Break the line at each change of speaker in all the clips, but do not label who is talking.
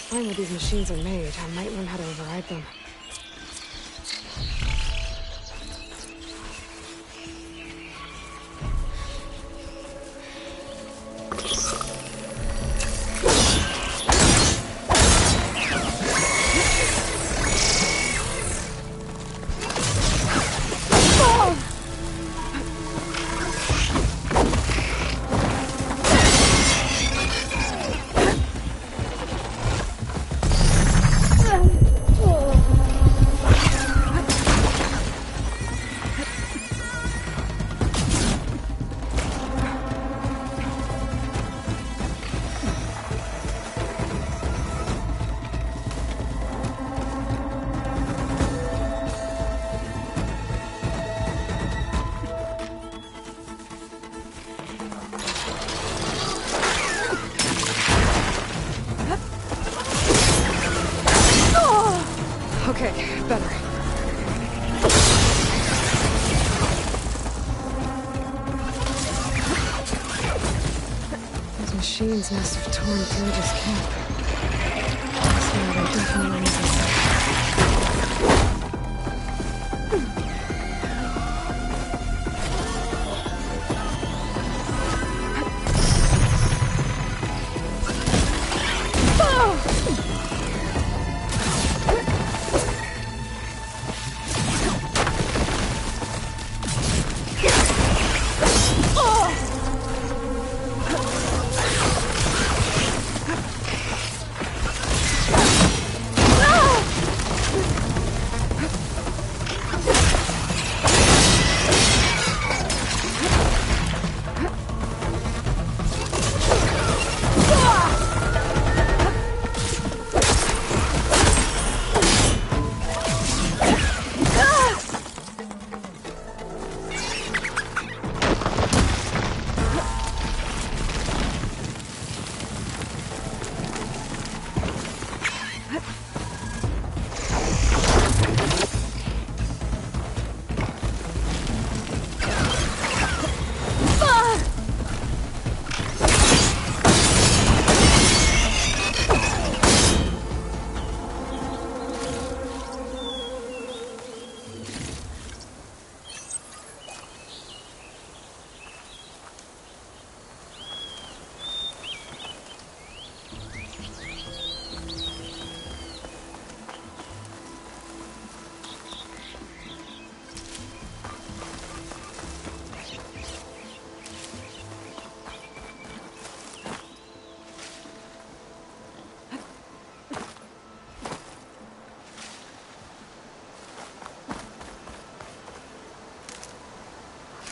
Find what these machines are made, I might learn how to override them. Okay, better. Those machines must have torn through this camp. So they're definitely necessary.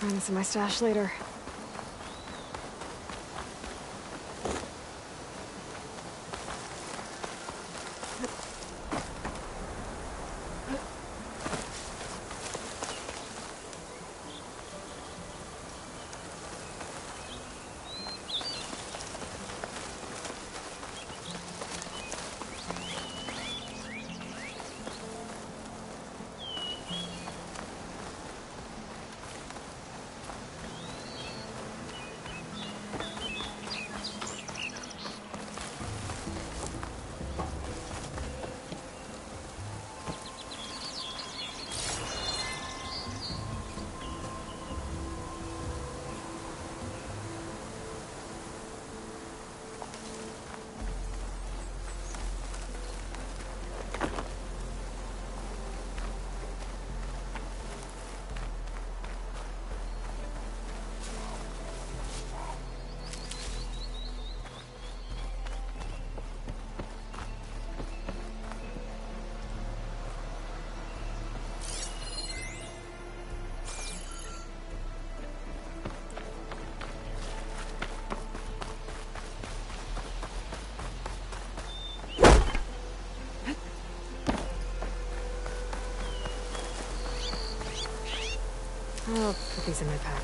Find this in my stash later. I'll put these in my pack.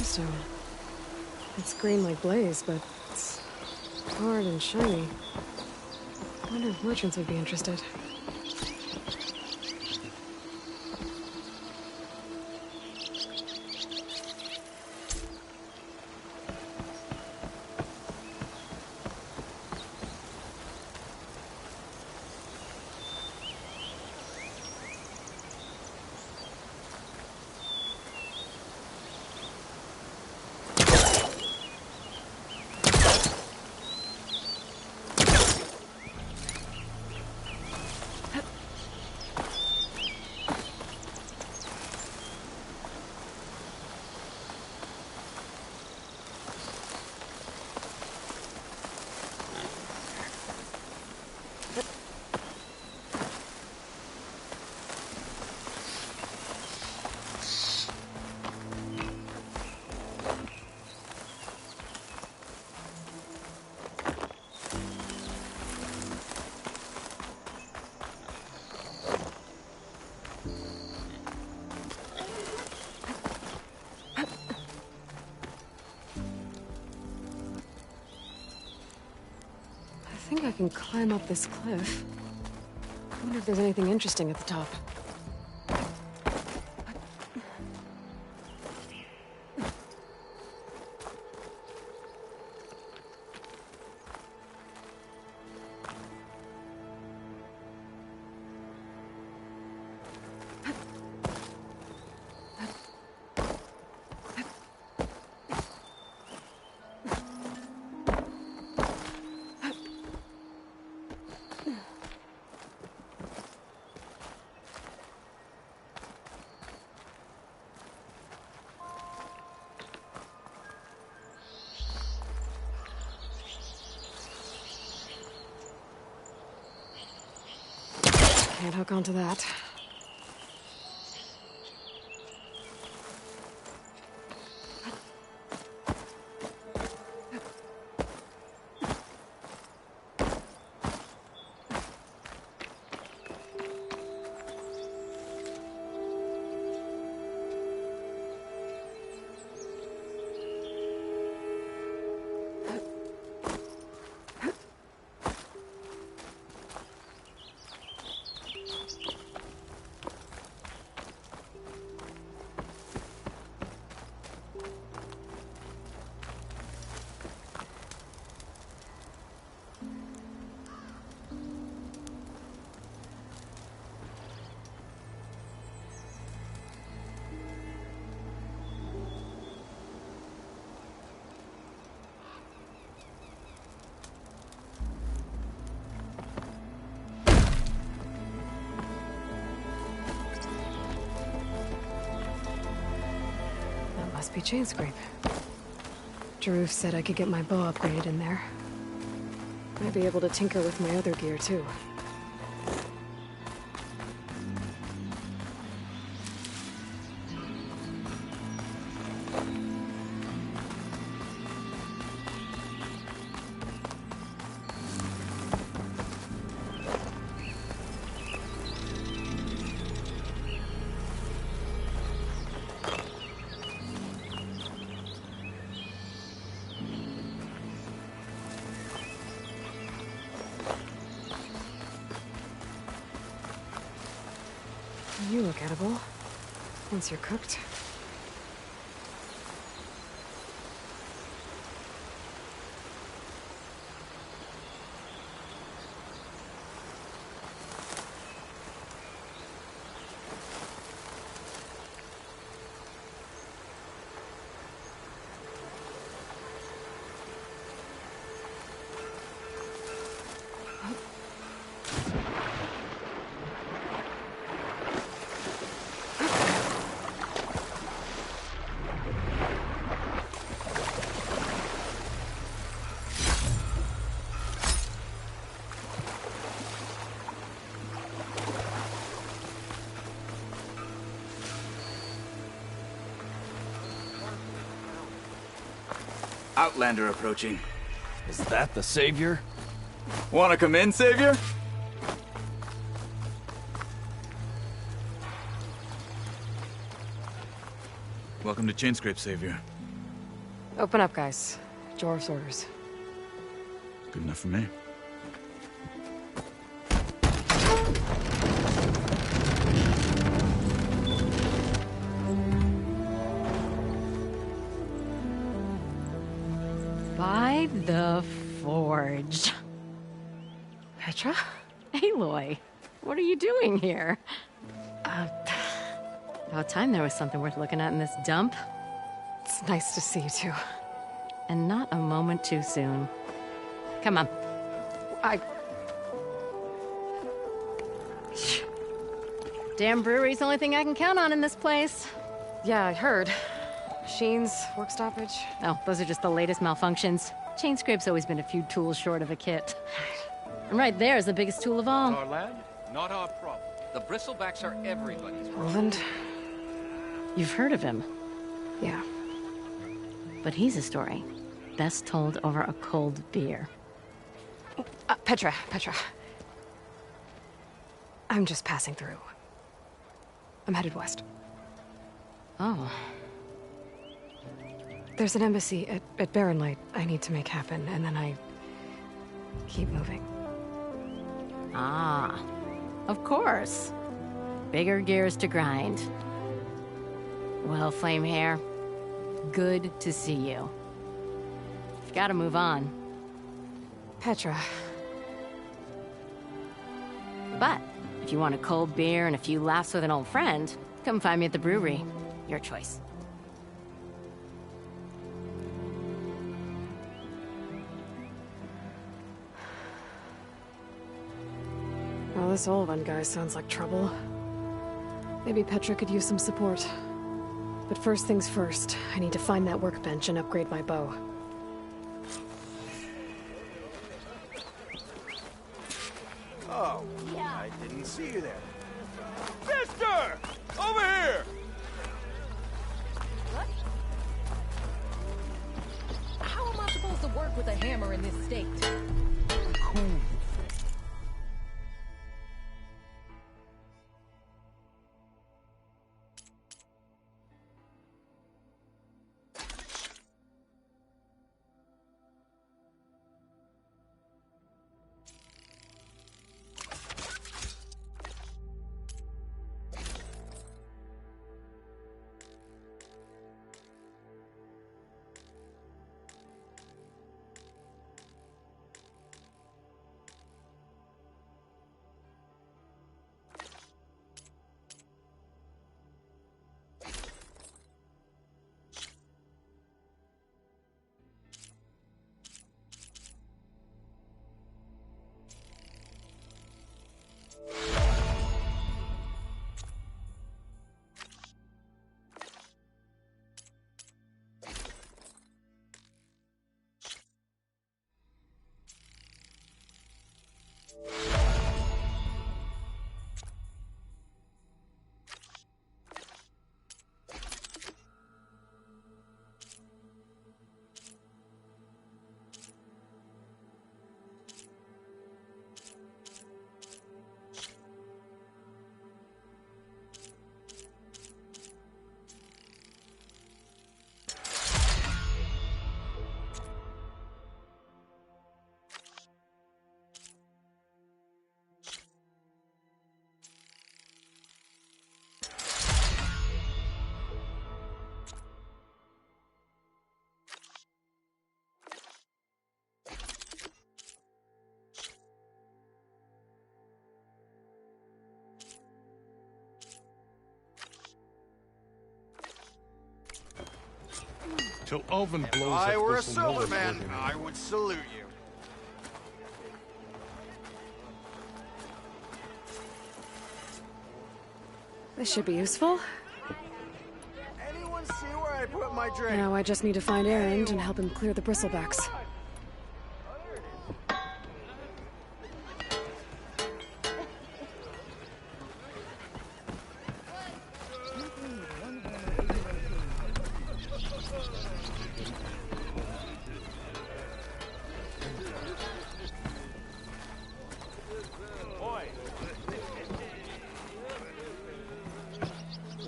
stone. It's green like blaze, but it's hard and shiny. I wonder if merchants would be interested. I think I can climb up this cliff. I wonder if there's anything interesting at the top. Can't hook onto that. Must be Chainscrape. Jaruf said I could get my bow upgraded in there. Might be able to tinker with my other gear, too. You look edible. Once you're cooked.
Outlander approaching.
Is that the Savior?
Wanna come in, Savior? Welcome to Chainscrape, Savior.
Open up, guys. Jor's orders.
Good enough for me.
By the Forge.
Petra?
Aloy, what are you doing here? About time there was something worth looking at in this dump.
It's nice to see you too.
And not a moment too soon. Come on. Damn brewery's the only thing I can count on in this place.
Yeah, I heard. Machines, work stoppage.
Oh, those are just the latest malfunctions. Chain Scrape's always been a few tools short of a kit. And right there is the biggest tool of all.
Our lad, not our problem. The bristlebacks are everybody's problem.
Roland?
You've heard of him,
Yeah.
but he's a story best told over a cold beer.
Petra. I'm just passing through. I'm headed west.
Oh,
There's an embassy at Barren Light I need to make happen, and then I keep moving.
ah, of course. Bigger gears to grind. Well, Flamehair, good to see you. Gotta move on.
Petra.
But if you want a cold beer and a few laughs with an old friend, come find me at the brewery. Your choice.
Well, this Olvan guy sounds like trouble. Maybe Petra could use some support. But first things first, I need to find that workbench and upgrade my bow.
Oh, I didn't see you there.
Sister! Over here!
How am I supposed to work with a hammer in this state?
Cool.
Till Alvin blows
If I
up
were a
Bristol Nolan
Silverman,
working.
I would salute you.
This should be useful.
Anyone see where I put my drink?
Now I just need to find Erend and help him clear the bristlebacks.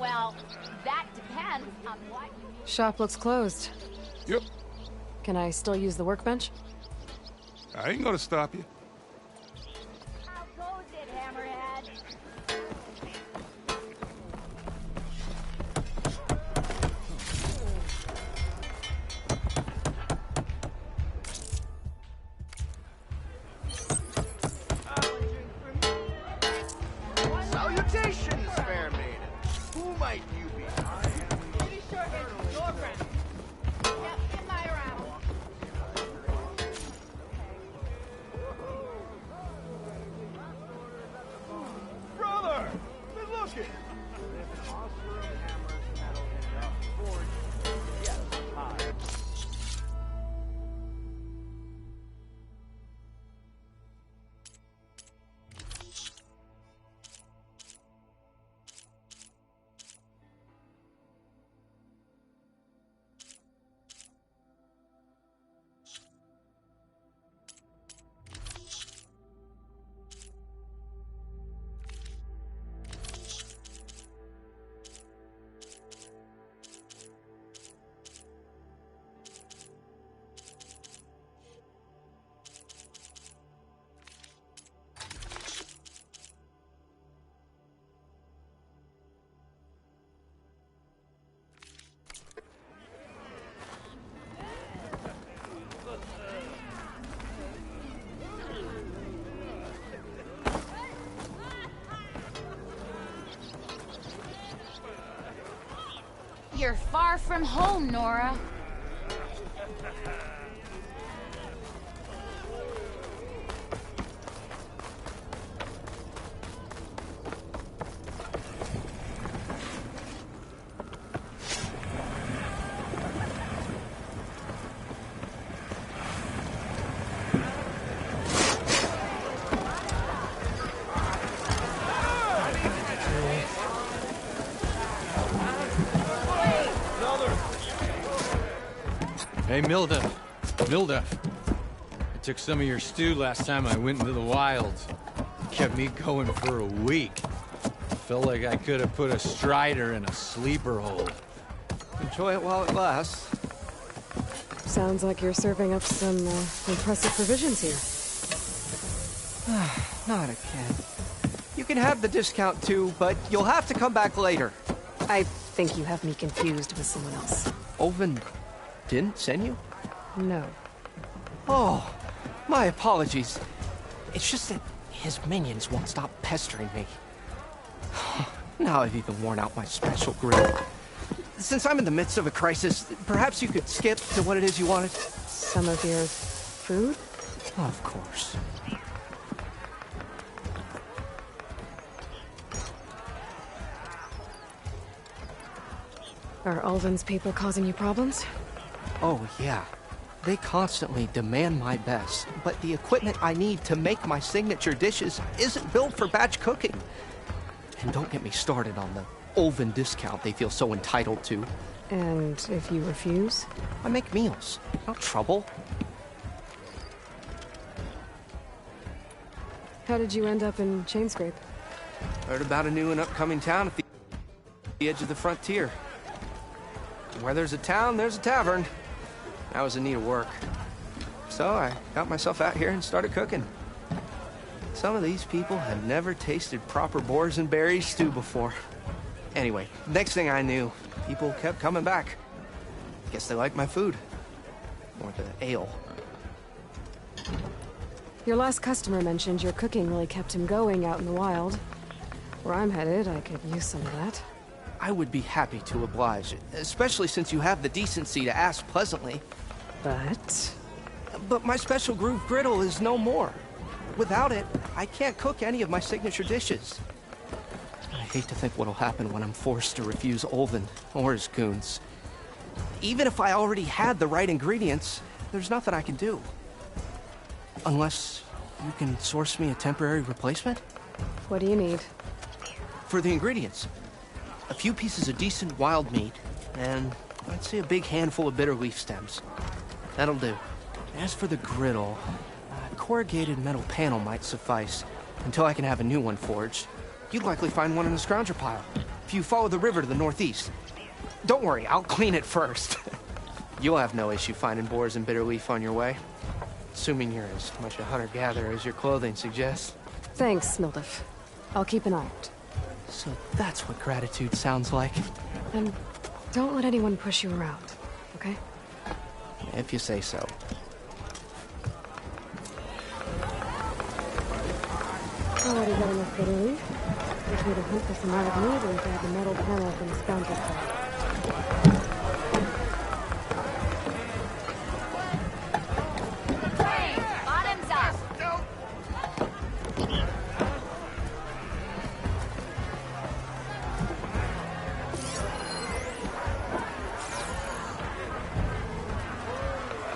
Well, that depends on what you...
Shop looks closed.
Yep,
Can I still use the workbench?
I ain't gonna stop you.
How goes it, Hammerhead?
Salutations, fair maiden. Who might you be?
Pretty sure it's your friend. Yep, in my round.
Brother! Good looking!
You're far from home, Nora.
Hey, Mildef. Mildef. I took some of your stew last time I went into the wilds. Kept me going for a week. Felt like I could have put a strider in a sleeper hole.
Enjoy it while it lasts.
Sounds like you're serving up some impressive provisions here.
Not again. You can have the discount too, but you'll have to come back later.
I think you have me confused with someone else.
Oven didn't send you?
No.
Oh, my apologies. It's just that his minions won't stop pestering me. Now I've even worn out my special grill. Since I'm in the midst of a crisis, perhaps you could skip to what it is you wanted?
Some of your food?
Of course.
Are Ulvin's people causing you problems?
Oh, yeah. They constantly demand my best, but the equipment I need to make my signature dishes isn't built for batch cooking. And don't get me started on the Ulvin discount they feel so entitled to.
And if you refuse?
I make meals, not trouble.
How did you end up in Chainscrape?
Heard about a new and upcoming town at the edge of the frontier. Where there's a town, there's a tavern. I was in need of work. So I got myself out here and started cooking. Some of these people had never tasted proper boars and berries stew before. Anyway, next thing I knew, people kept coming back. Guess they liked my food. Or the ale.
Your last customer mentioned your cooking really kept him going out in the wild. Where I'm headed, I could use some of that.
I would be happy to oblige, especially since you have the decency to ask pleasantly. But my special groove griddle is no more. Without it, I can't cook any of my signature dishes. I hate to think what'll happen when I'm forced to refuse Ulvin or his goons. Even if I already had the right ingredients, there's nothing I can do. Unless you can source me a temporary replacement?
What do you need?
For the ingredients, a few pieces of decent wild meat, and I'd say a big handful of bitter leaf stems. That'll do. As for the griddle, a corrugated metal panel might suffice until I can have a new one forged. You'd likely find one in the scrounger pile if you follow the river to the northeast. Don't worry, I'll clean it first. You'll have no issue finding boars and bitter leaf on your way. Assuming you're as much a hunter-gatherer as your clothing suggests.
Thanks, Mildef. I'll keep an eye out.
So that's what gratitude sounds like.
And don't let anyone push you around, okay?
If you say so.
Already got enough bitter leaf. Wish me to hunt for some wild meat and grab the metal panel from the scoundrel club.
Bottoms up!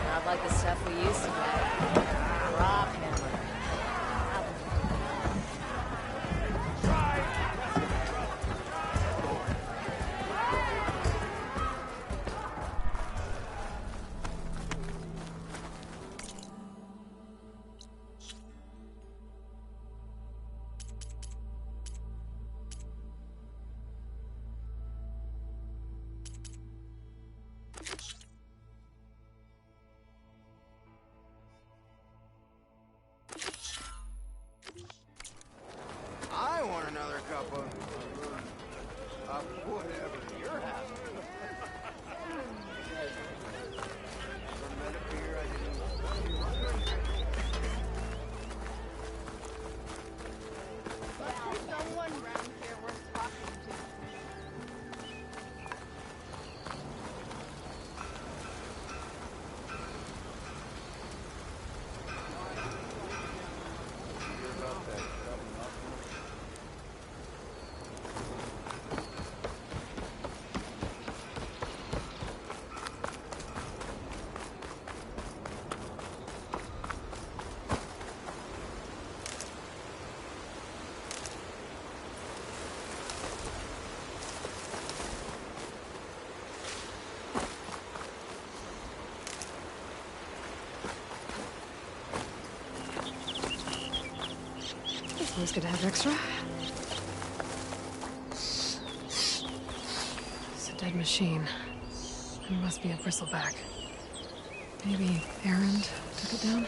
Not like the stuff we used to make. Rock hammer.
I want another cup of whatever you're having.
Someone around here worth talking to.
Always good to have extra. It's a dead machine. It must be a bristleback. Maybe Erend took it down?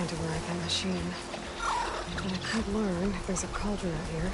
into where I got the machine. But I could learn if there's a cauldron out here.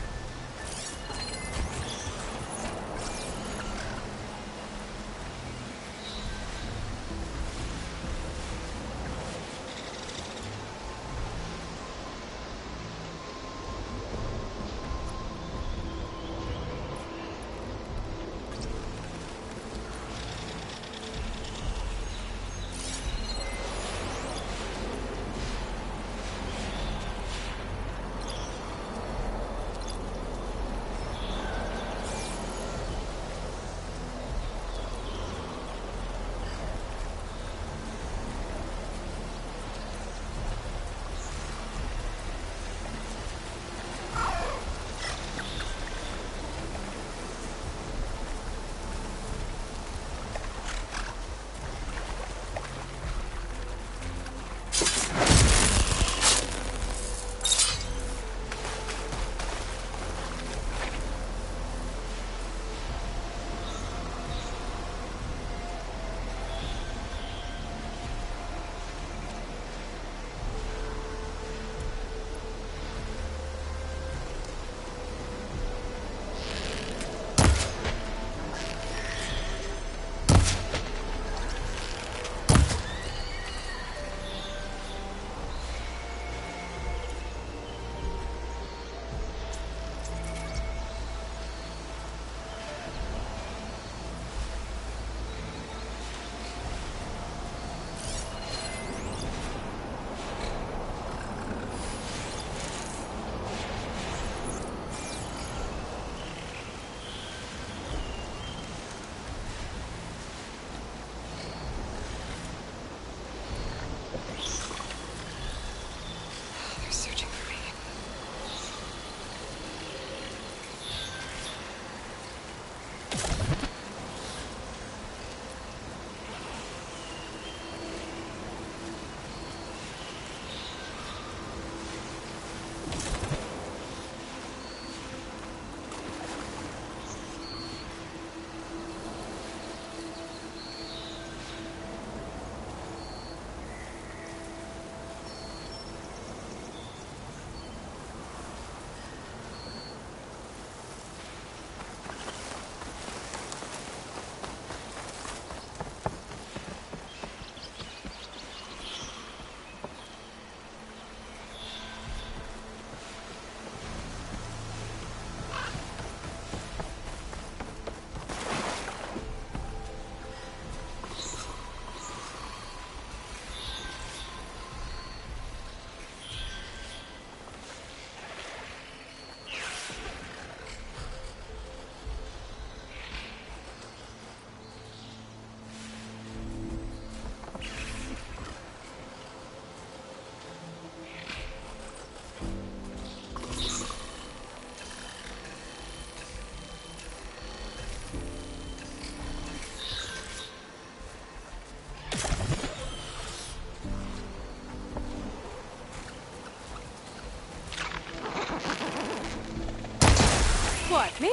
What, me?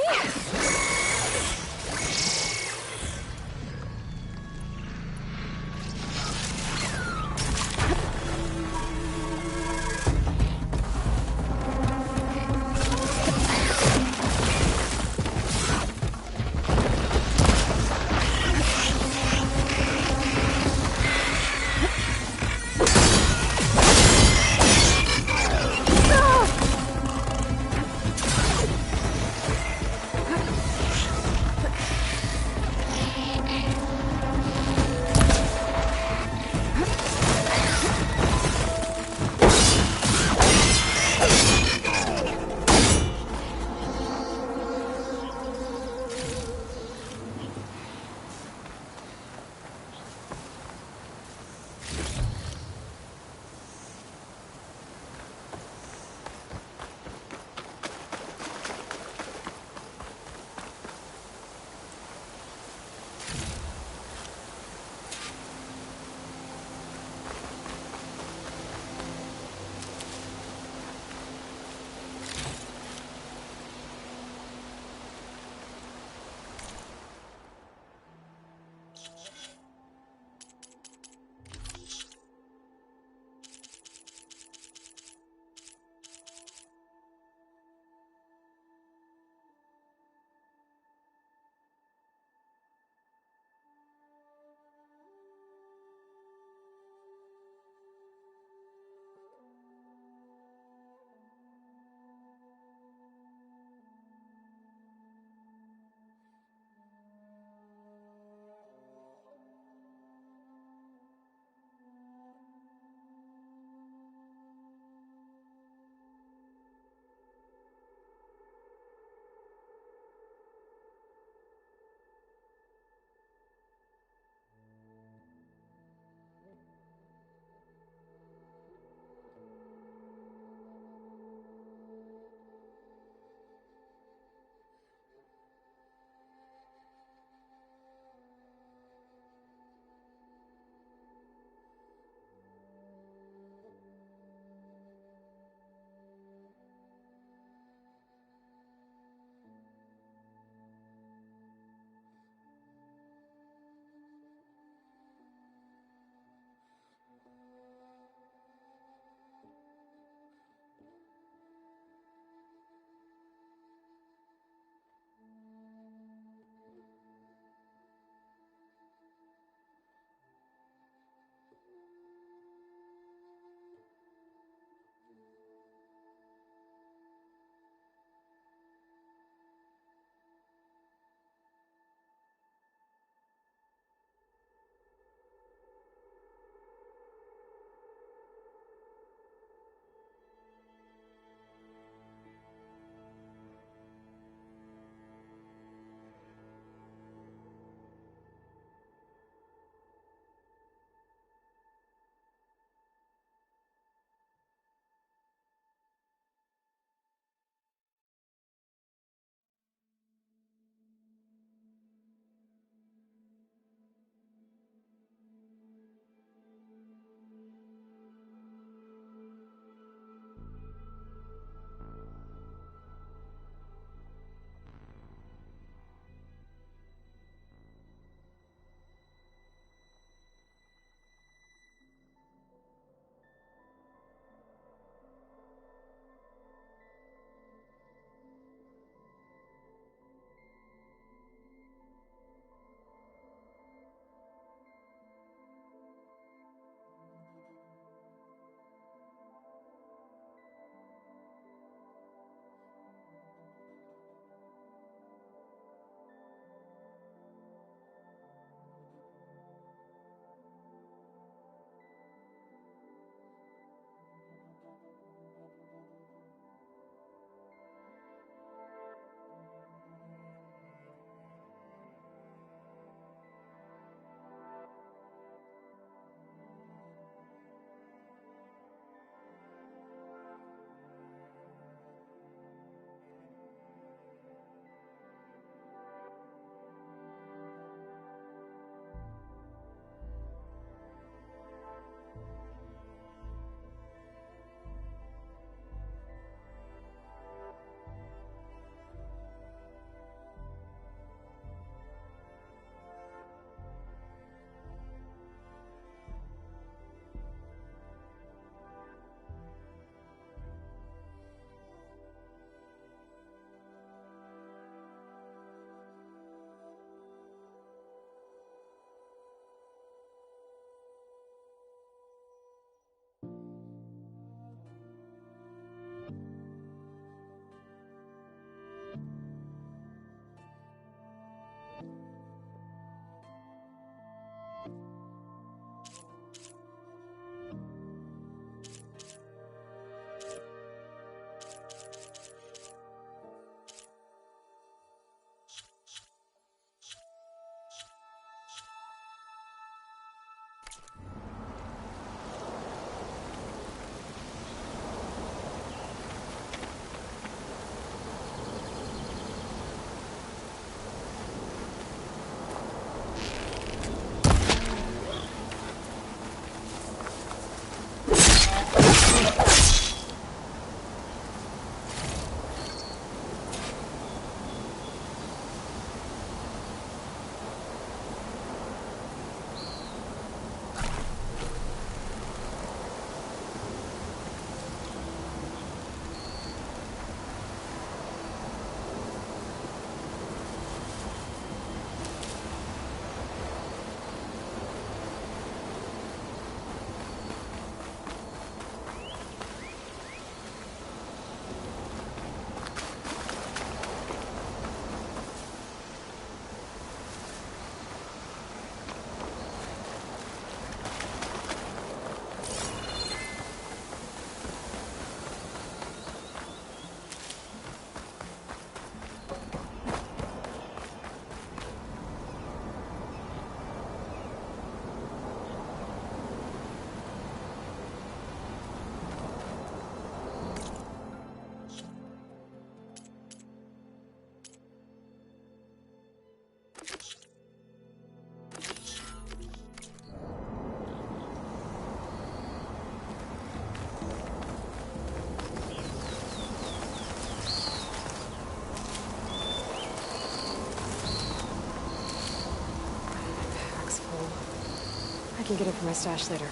can get it from my stash later.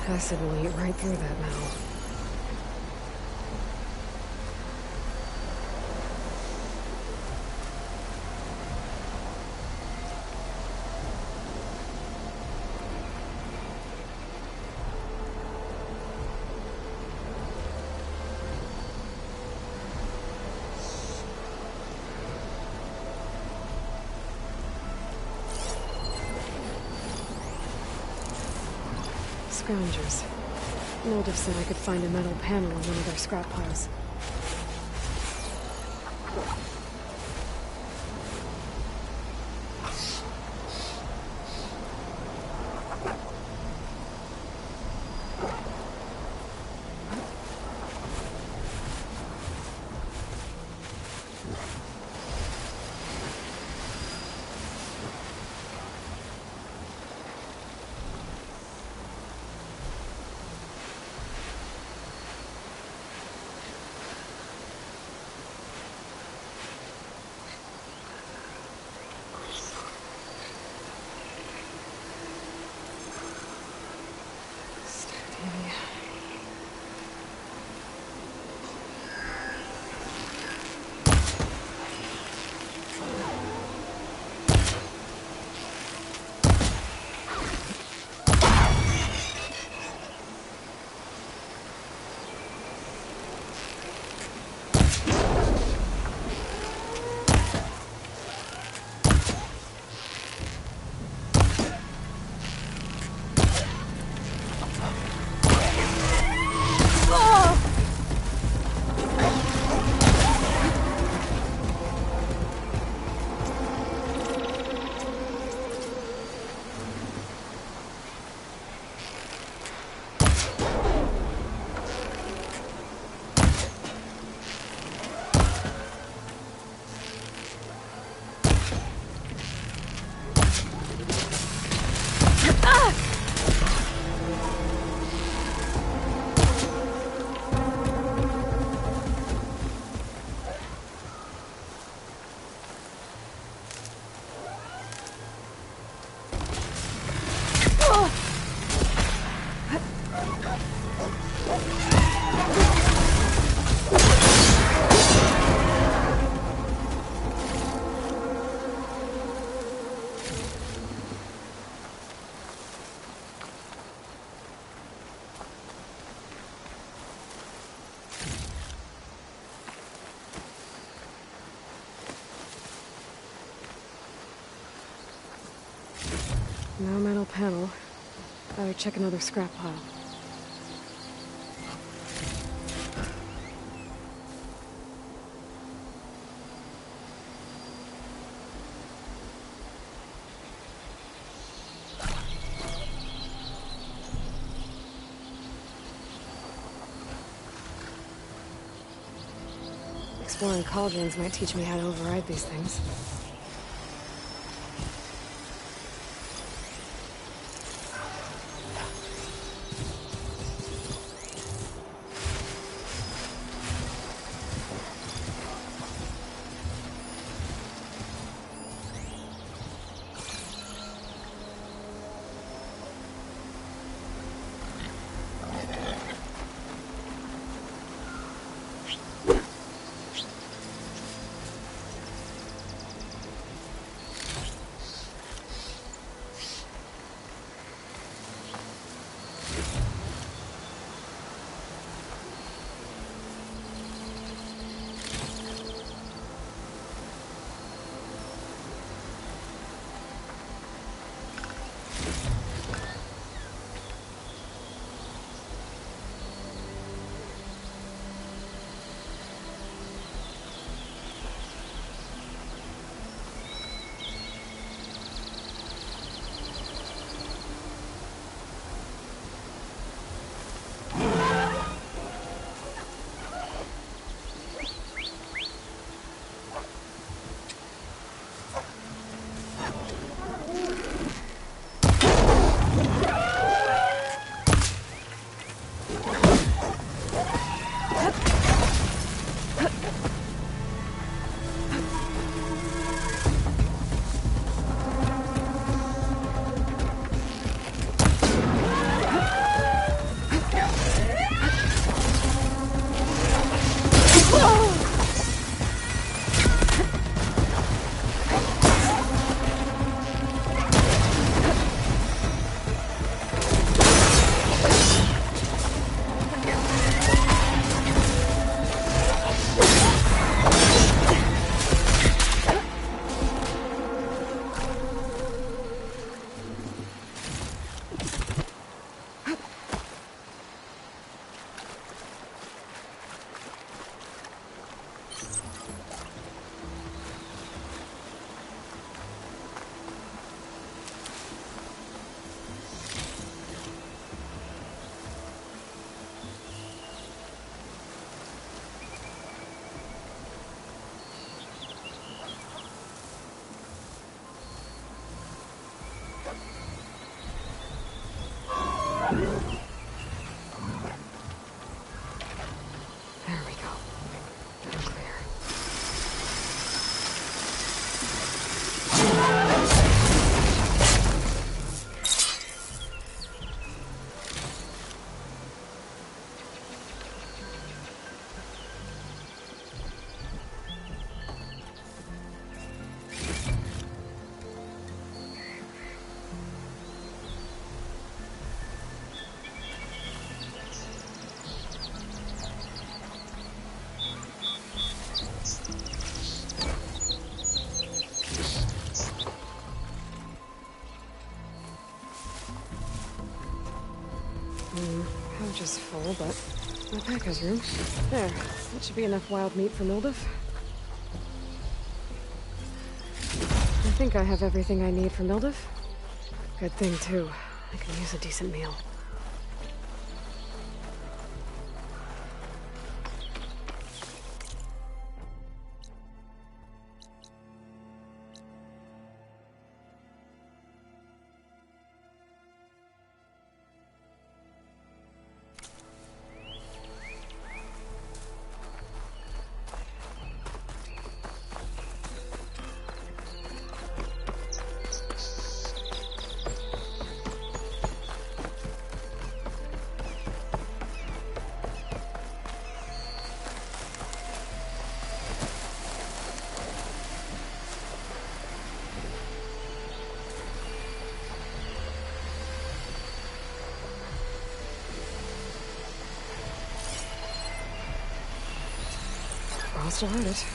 Acid will eat right through that metal. Scroungers. Mildev said I could find a metal panel in one of their scrap piles. No metal panel. Better check another scrap pile. Exploring cauldrons might teach me how to override these things. Pouch is full, but my pack has room. There, that should be enough wild meat for Mildef. I think I have everything I need for Mildef. Good thing, too. I can use a decent meal. I'll still hurt it.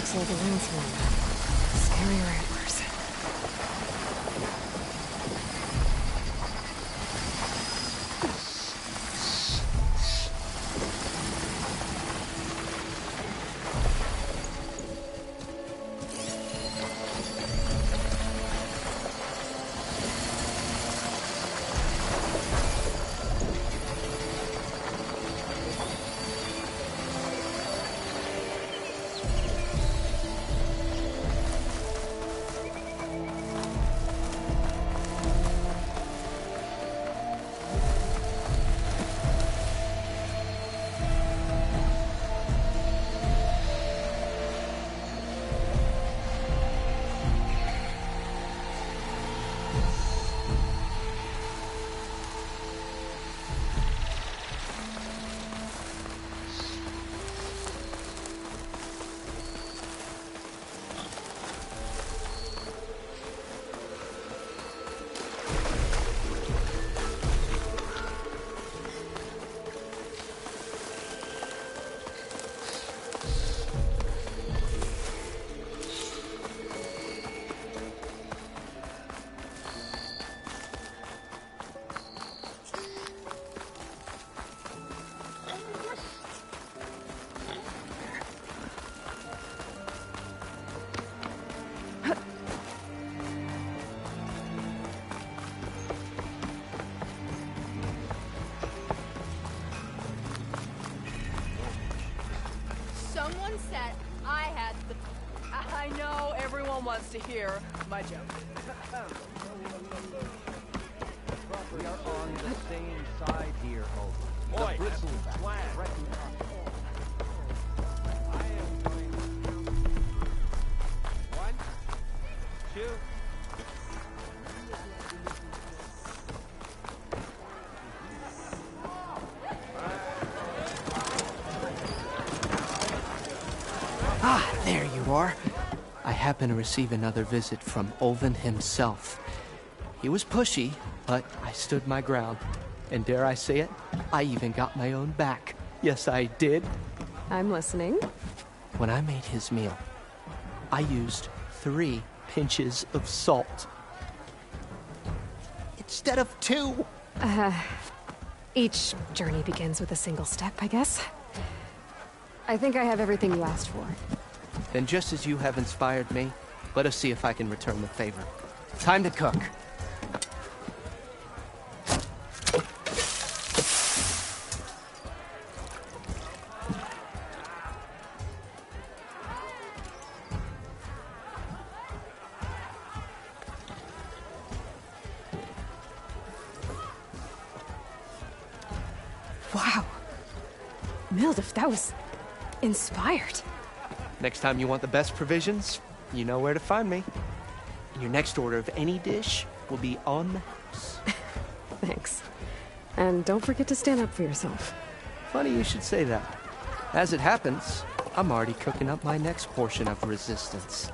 looks like a ransom. Scary ramblers.
Someone said I had the... I know everyone wants to hear my joke.
We are on the same side here, Hope.
Oi,
The bristleback.
I am going to count 1, 2.
Ah, there you are. I happen to receive another visit from Olvin himself. He was pushy, but I stood my ground. And dare I say it, I even got my own back. Yes, I did.
I'm listening.
When I made his meal, I used 3 pinches of salt. Instead of 2.
Each journey begins with a single step, I guess. I think I have everything you asked for.
Then just as you have inspired me, let us see if I can return the favor. Time to cook.
Wow. Mildef, that was inspired.
Next time you want the best provisions, you know where to find me. Your next order of any dish will be on the house.
Thanks. And don't forget to stand up for yourself.
Funny you should say that. As it happens, I'm already cooking up my next portion of resistance.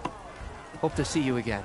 Hope to see you again.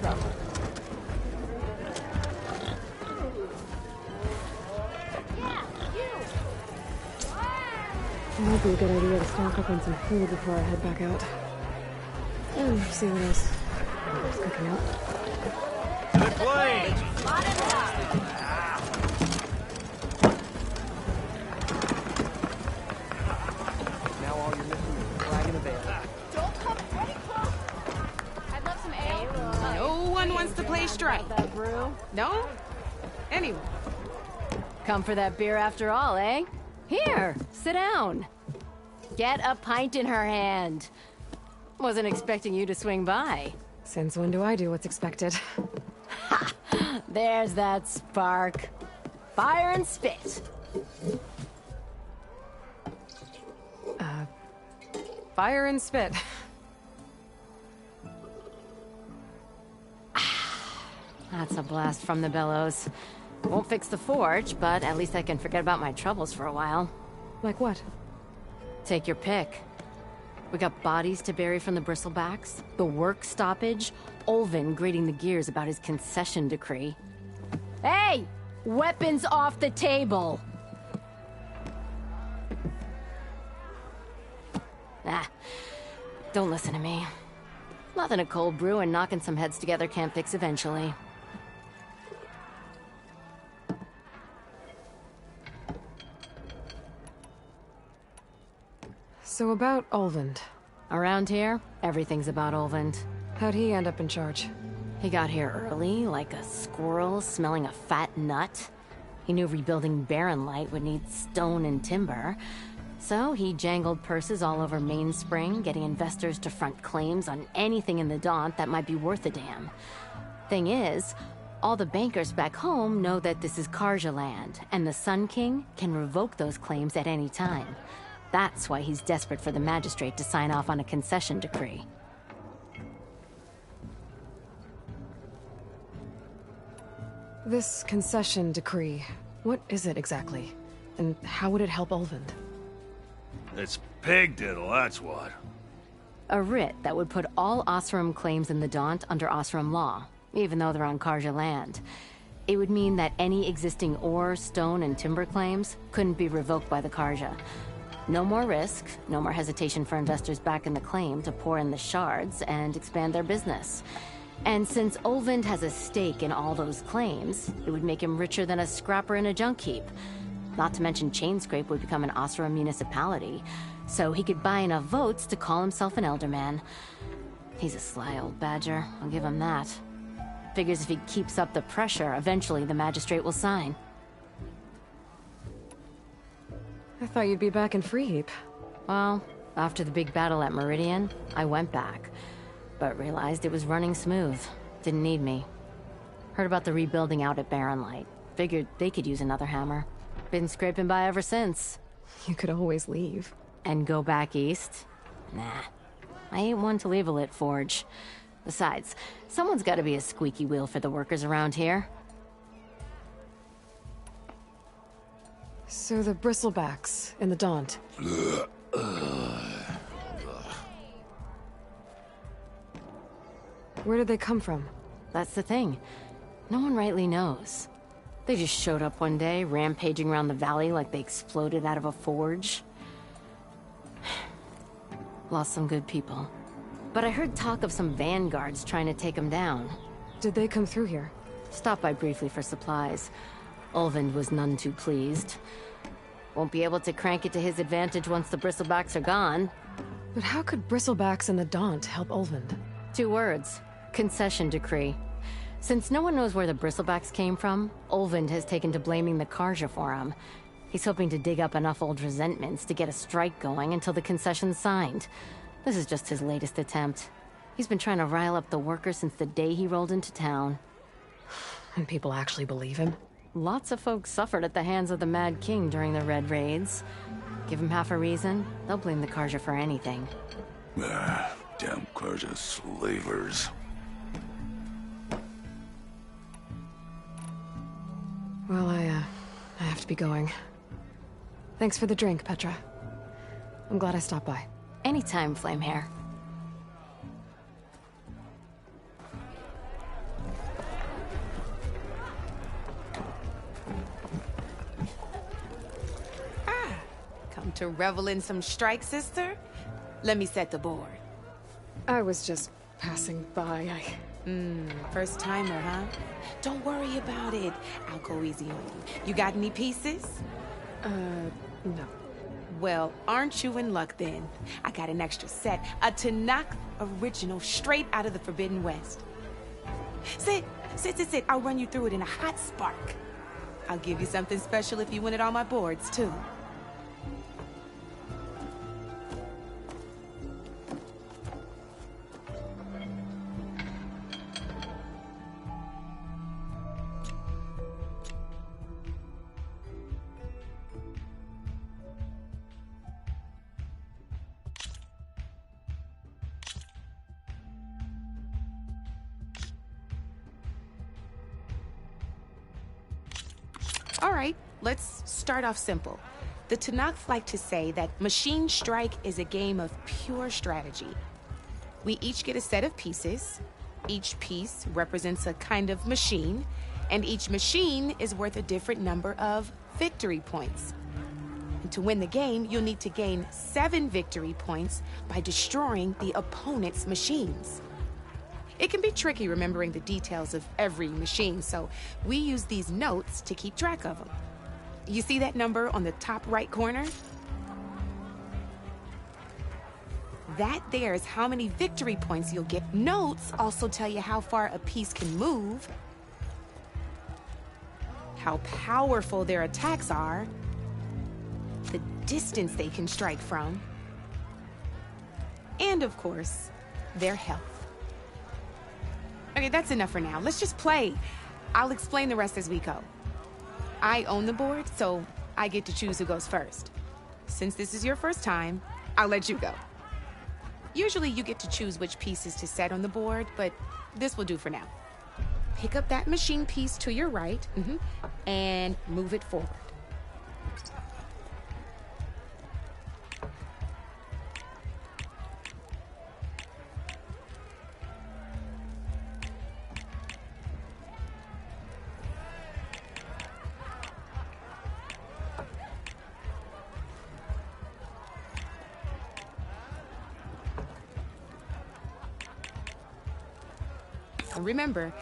stuff.
It might be a good idea to stock up on some food before I head back out. And see what else is cooking up.
The plane!
Now all you're missing is a flag and a veil.
Don't come any close. I'd love some ale.
No one wants to play strike.
That brew?
No? Anyway.
Come for that beer after all, eh? Here, sit down. Get a pint in her hand. Wasn't expecting you to swing by.
Since when do I do what's expected?
Ha! There's that spark. Fire and spit.
Fire and spit.
That's a blast from the bellows. Won't fix the forge, but at least I can forget about my troubles for a while.
Like what?
Take your pick. We got bodies to bury from the Bristlebacks, the work stoppage, Olvin grating the gears about his concession decree. Hey! Weapons off the table! Ah, don't listen to me. Nothing a cold brew and knocking some heads together can't fix eventually.
So about Olvend.
Around here, everything's about Olvend.
How'd he end up in charge?
He got here early, like a squirrel smelling a fat nut. He knew rebuilding Barren Light would need stone and timber. So he jangled purses all over Mainspring, getting investors to front claims on anything in the Daunt that might be worth a damn. Thing is, all the bankers back home know that this is Karja land, and the Sun King can revoke those claims at any time. That's why he's desperate for the magistrate to sign off on a concession decree.
This concession decree, what is it exactly? And how would it help Olvend?
It's pig diddle, that's what.
A writ that would put all Osram claims in the Daunt under Osram law, even though they're on Karja land. It would mean that any existing ore, stone, and timber claims couldn't be revoked by the Karja. No more risk, no more hesitation for investors back in the claim to pour in the shards and expand their business. And since Olvend has a stake in all those claims, it would make him richer than a scrapper in a junk heap. Not to mention Chainscrape would become an Osram municipality, so he could buy enough votes to call himself an Elderman. He's a sly old badger, I'll give him that. Figures if he keeps up the pressure, eventually the magistrate will sign.
I thought you'd be back in Freeheap.
Well, after the big battle at Meridian, I went back. But realized it was running smooth. Didn't need me. Heard about the rebuilding out at Barren Light. Figured they could use another hammer. Been scraping by ever since.
You could always leave.
And go back east? Nah. I ain't one to leave a lit forge. Besides, someone's gotta be a squeaky wheel for the workers around here.
So the Bristlebacks in the Daunt. Where did they come from?
That's the thing. No one rightly knows. They just showed up one day, rampaging around the valley like they exploded out of a forge. Lost some good people. But I heard talk of some vanguards trying to take them down.
Did they come through here?
Stopped by briefly for supplies. Olvend was none too pleased. Won't be able to crank it to his advantage once the Bristlebacks are gone.
But how could Bristlebacks and the Daunt help Olvend?
2 words. Concession decree. Since no one knows where the Bristlebacks came from, Olvend has taken to blaming the Karja for him. He's hoping to dig up enough old resentments to get a strike going until the concession's signed. This is just his latest attempt. He's been trying to rile up the workers since the day he rolled into town.
And people actually believe him?
Lots of folks suffered at the hands of the Mad King during the Red Raids. Give him half a reason, they'll blame the Karja for anything.
Damn Karja slavers.
Well, I have to be going. Thanks for the drink, Petra. I'm glad I stopped by.
Anytime, Flamehair.
to revel in some strike, sister? Let me set the board.
I was just passing by.
First timer, huh? Don't worry about it. I'll go easy on you. You got any pieces?
No.
Well, aren't you in luck then? I got an extra set. A Tanakh original straight out of the Forbidden West. Sit. I'll run you through it in a hot spark. I'll give you something special if you win it on my boards, too. All right, let's start off simple. The Tanakh like to say that Machine Strike is a game of pure strategy. We each get a set of pieces. Each piece represents a kind of machine, and each machine is worth a different number of victory points. And to win the game, you'll need to gain 7 victory points by destroying the opponent's machines. It can be tricky remembering the details of every machine, so we use these notes to keep track of them. You see that number on the top right corner? That there is how many victory points you'll get. Notes also tell you how far a piece can move, how powerful their attacks are, the distance they can strike from, and of course, their health. Okay, that's enough for now. Let's just play. I'll explain the rest as we go. I own the board, so I get to choose who goes first. Since this is your first time, I'll let you go. Usually you get to choose which pieces to set on the board, but this will do for now. Pick up that machine piece to your right, and move it forward. And remember,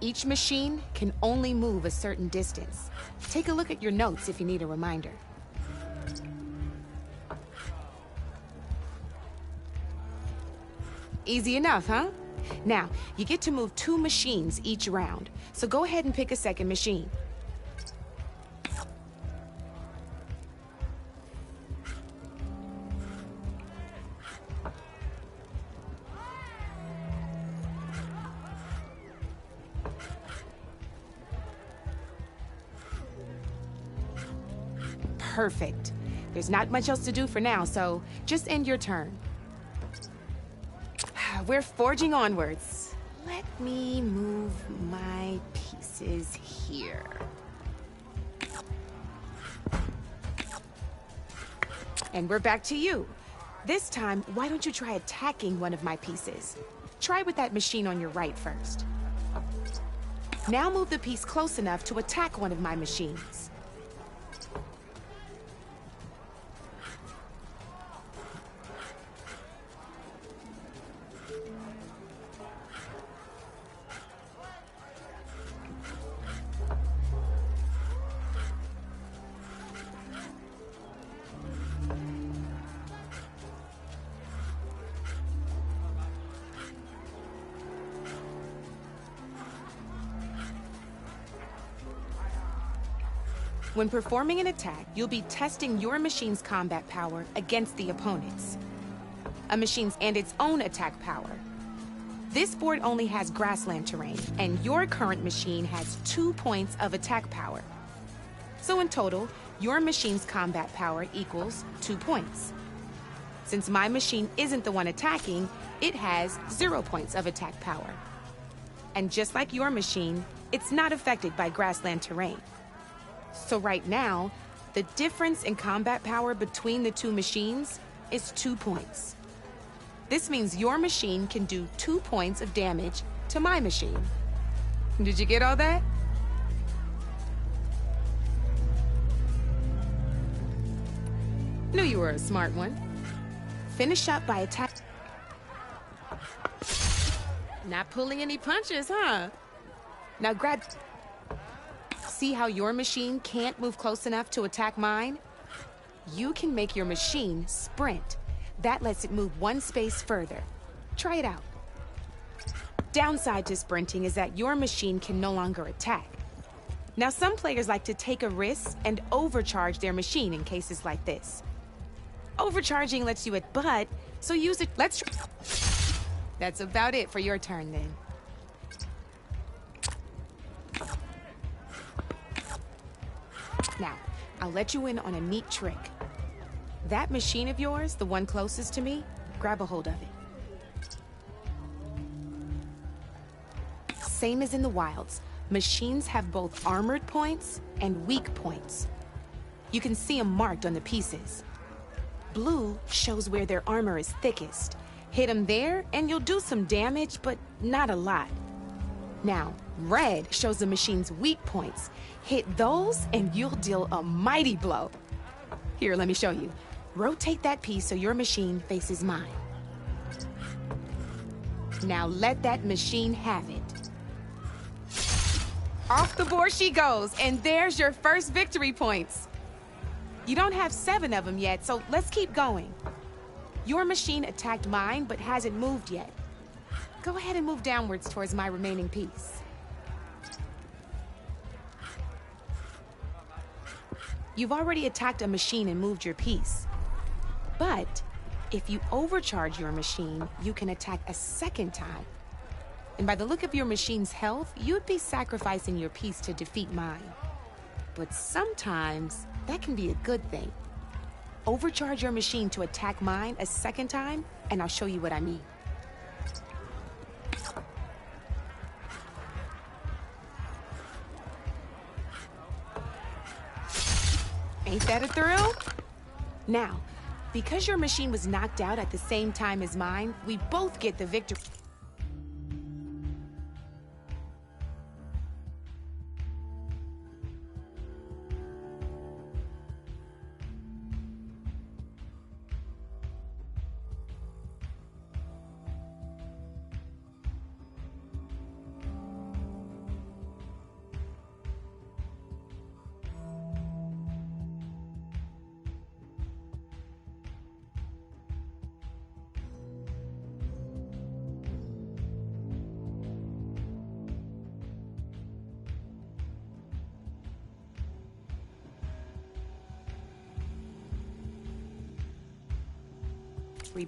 each machine can only move a certain distance. Take a look at your notes if you need a reminder. Easy enough, huh? Now, you get to move 2 machines each round, so go ahead and pick a second machine. Perfect. There's not much else to do for now, so just end your turn. We're forging onwards. Let me move my pieces here. And we're back to you. This time, why don't you try attacking one of my pieces? Try with that machine on your right first. Now move the piece close enough to attack one of my machines. When performing an attack, you'll be testing your machine's combat power against the opponent's. A machine's and its own attack power. This board only has grassland terrain, and your current machine has 2 points of attack power. So in total, your machine's combat power equals 2 points. Since my machine isn't the one attacking, it has 0 points of attack power. And just like your machine, it's not affected by grassland terrain. So right now, the difference in combat power between the 2 machines is 2 points. This means your machine can do 2 points of damage to my machine. Did you get all that? Knew you you were a smart one. Finish up by attacking. Not pulling any punches, huh? Now grab... See how your machine can't move close enough to attack mine? You can make your machine sprint. That lets it move one space further. Try it out. Downside to sprinting is that your machine can no longer attack. Now, some players like to take a risk and overcharge their machine in cases like this. Overcharging lets you but so use it. Let's try. That's about it for your turn then. Now, I'll let you in on a neat trick. That machine of yours, the one closest to me, grab a hold of it. Same as in the wilds, machines have both armored points and weak points. You can see them marked on the pieces. Blue shows where their armor is thickest. Hit them there and you'll do some damage, but not a lot. Now, red shows the machine's weak points. Hit those and you'll deal a mighty blow. Here, let me show you. Rotate that piece so your machine faces mine. Now let that machine have it. Off the board she goes, and there's your first victory points. You don't have 7 of them yet, so let's keep going. Your machine attacked mine, but hasn't moved yet. Go ahead and move downwards towards my remaining piece. You've already attacked a machine and moved your piece. But if you overcharge your machine, you can attack a second time. And by the look of your machine's health, you'd be sacrificing your piece to defeat mine. But sometimes, that can be a good thing. Overcharge your machine to attack mine a second time, and I'll show you what I mean. Ain't that a thrill? Now, because your machine was knocked out at the same time as mine, we both get the victory.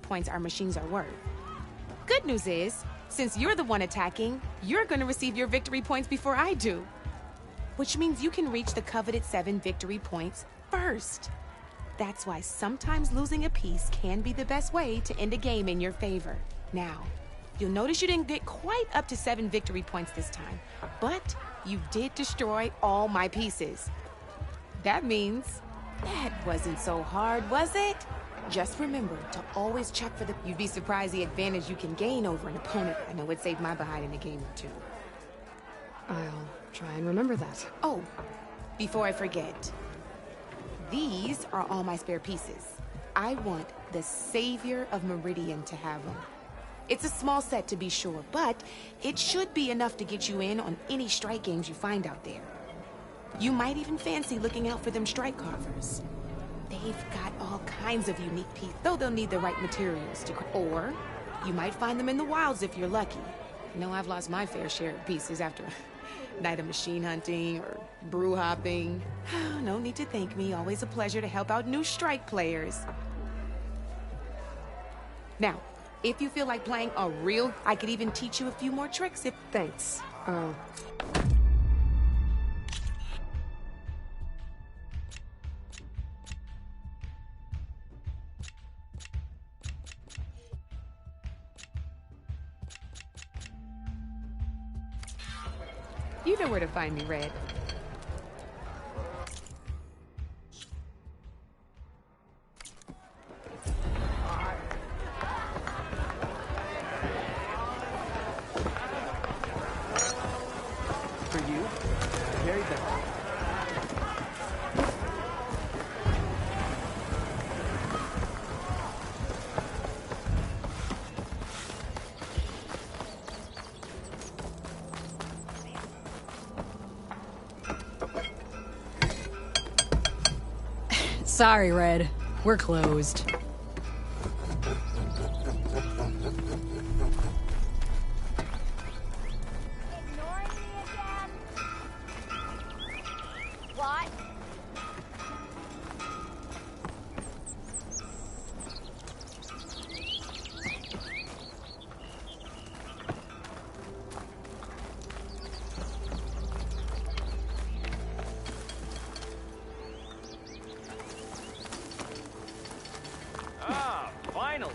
Points our machines are worth. Good news is, since you're the one attacking, you're going to receive your victory points before I do. Which means you can reach the coveted 7 victory points first. That's why sometimes losing a piece can be the best way to end a game in your favor. Now, you'll notice you didn't get quite up to 7 victory points this time, but you did destroy all my pieces. That means that wasn't so hard, was it? Just remember to always check for the... You'd be surprised the advantage you can gain over an opponent. I know it saved my behind in a game or two.
I'll try and remember that.
Oh, before I forget. These are all my spare pieces. I want the Savior of Meridian to have them. It's a small set to be sure, but it should be enough to get you in on any strike games you find out there. You might even fancy looking out for them strike carvers. They've got all kinds of unique pieces, though they'll need the right materials to... Or you might find them in the wilds if you're lucky. You know, I've lost my fair share of pieces after a night of machine hunting or brew hopping. No need to thank me. Always a pleasure to help out new strike players. Now, if you feel like playing a real... I could even teach you a few more tricks if...
Thanks.
You know where to find me, Red.
For you, very good.
Sorry, Red. We're closed.
What?
Ah, finally.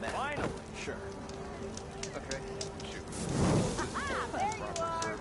Finally. Sure. Okay. Shoot. There you are.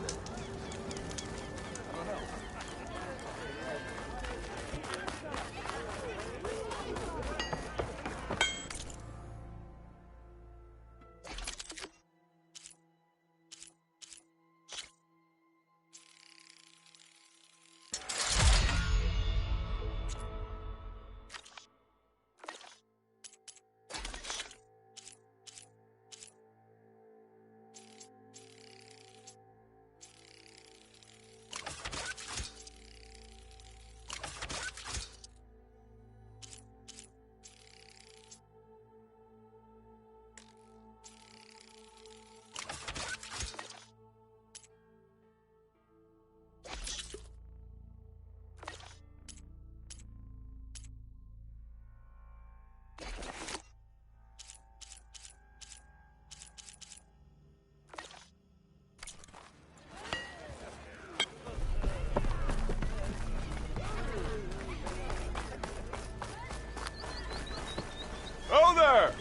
Oh there!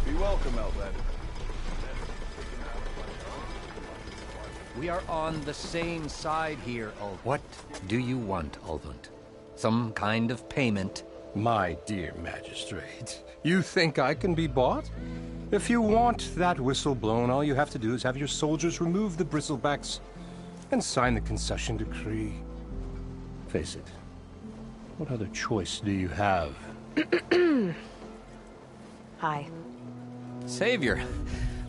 Be welcome, Outlander.
We are on the same side here, Ulvund. What do you want, Ulvund? Some kind of payment?
My dear magistrate, you think I can be bought? If you want that whistle blown, all you have to do is have your soldiers remove the bristlebacks and sign the concession decree. Face it, what other choice do you have?
Hi.
Savior,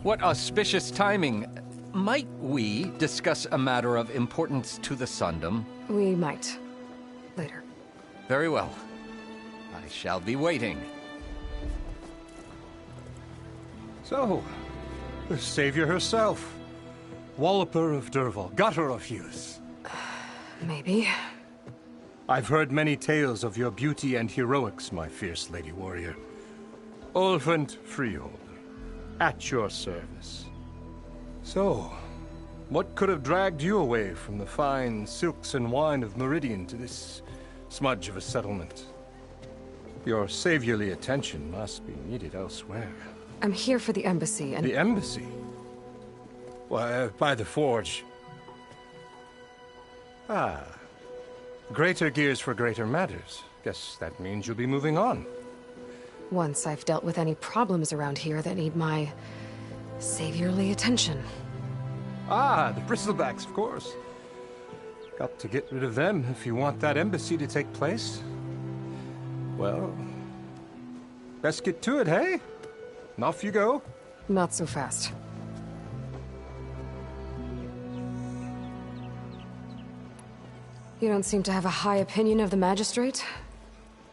what auspicious timing. Might we discuss a matter of importance to the Sundom?
We might. Later.
Very well. I shall be waiting.
So, the savior herself. Walloper of Derval, gutter of youth.
Maybe.
I've heard many tales of your beauty and heroics, my fierce lady warrior. Ulvund Freeholder, at your service. So, what could have dragged you away from the fine silks and wine of Meridian to this smudge of a settlement? Your saviorly attention must be needed elsewhere.
I'm here for the embassy and...
The embassy? Why, by the forge. Ah. Greater gears for greater matters. Guess that means you'll be moving on.
Once I've dealt with any problems around here that need my... saviorly attention.
Ah, the bristlebacks, of course. Got to get rid of them if you want that embassy to take place. Well, best get to it, hey? And off you go.
Not so fast. You don't seem to have a high opinion of the magistrate?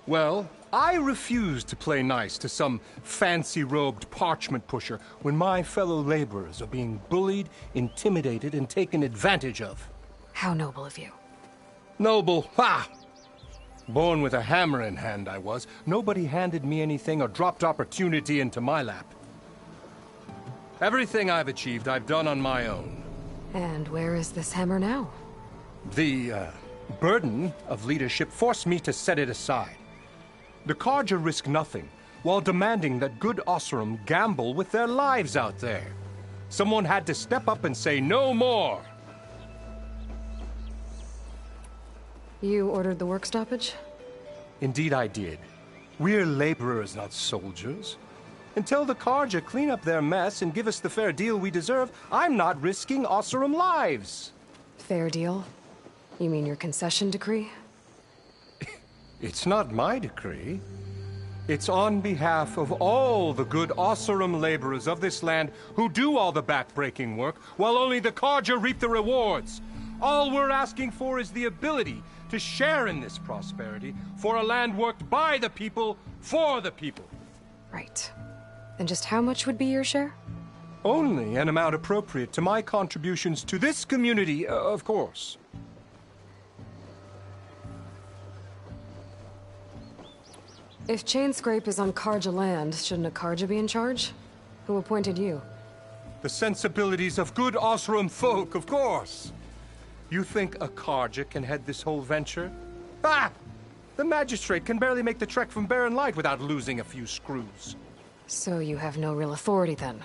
Well, I refuse to play nice to some fancy-robed parchment pusher when my fellow laborers are being bullied, intimidated, and taken advantage of.
How noble of you.
Noble? Ha! Born with a hammer in hand, I was. Nobody handed me anything or dropped opportunity into my lap. Everything I've achieved, I've done on my own.
And where is this hammer now?
The burden of leadership forced me to set it aside. The Carja risk nothing, while demanding that good Oseram gamble with their lives out there. Someone had to step up and say no more.
You ordered the work stoppage?
Indeed I did. We're laborers, not soldiers. Until the Carja clean up their mess and give us the fair deal we deserve, I'm not risking Oseram lives.
Fair deal? You mean your concession decree?
It's not my decree. It's on behalf of all the good Oseram laborers of this land who do all the back-breaking work, while only the Carja reap the rewards. All we're asking for is the ability to share in this prosperity for a land worked by the people, for the people.
Right. And just how much would be your share?
Only an amount appropriate to my contributions to this community, of course.
If Chainscrape is on Carja land, shouldn't a Carja be in charge? Who appointed you?
The sensibilities of good Oseram folk, of course. You think a Carja can head this whole venture? Ah! The magistrate can barely make the trek from Barren Light without losing a few screws.
So you have no real authority then?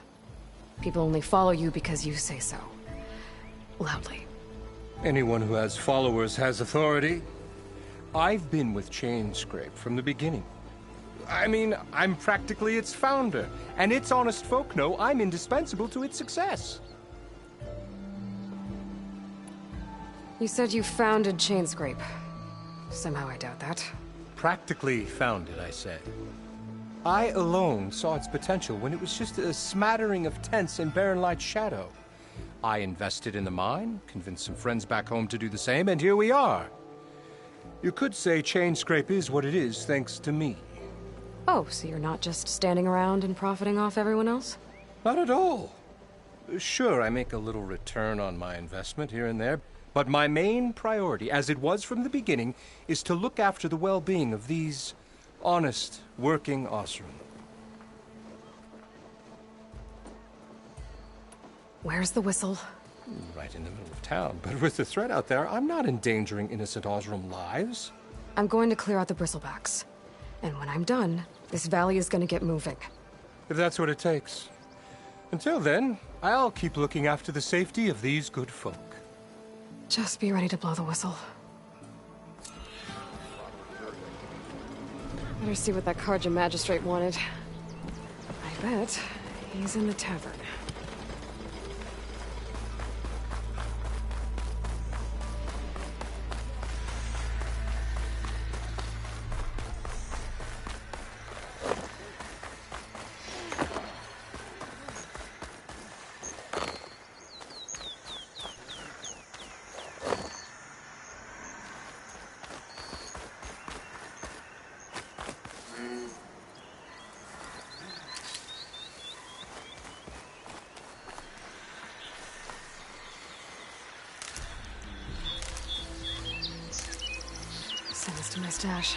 People only follow you because you say so. Loudly.
Anyone who has followers has authority. I've been with Chainscrape from the beginning. I mean, I'm practically its founder, and its honest folk know I'm indispensable to its success.
You said you founded Chainscrape. Somehow I doubt that.
Practically founded, I said. I alone saw its potential when it was just a smattering of tents in Barren Light's shadow. I invested in the mine, convinced some friends back home to do the same, and here we are. You could say Chainscrape is what it is thanks to me.
Oh, so you're not just standing around and profiting off everyone else?
Not at all. Sure, I make a little return on my investment here and there, but my main priority, as it was from the beginning, is to look after the well-being of these honest, working Oseram.
Where's the whistle?
Right in the middle of town, but with the threat out there, I'm not endangering innocent Oseram lives.
I'm going to clear out the bristlebacks. And when I'm done, this valley is going to get moving.
If that's what it takes. Until then, I'll keep looking after the safety of these good folk.
Just be ready to blow the whistle. Better see what that Carja magistrate wanted. I bet he's in the tavern. Send this to my stash.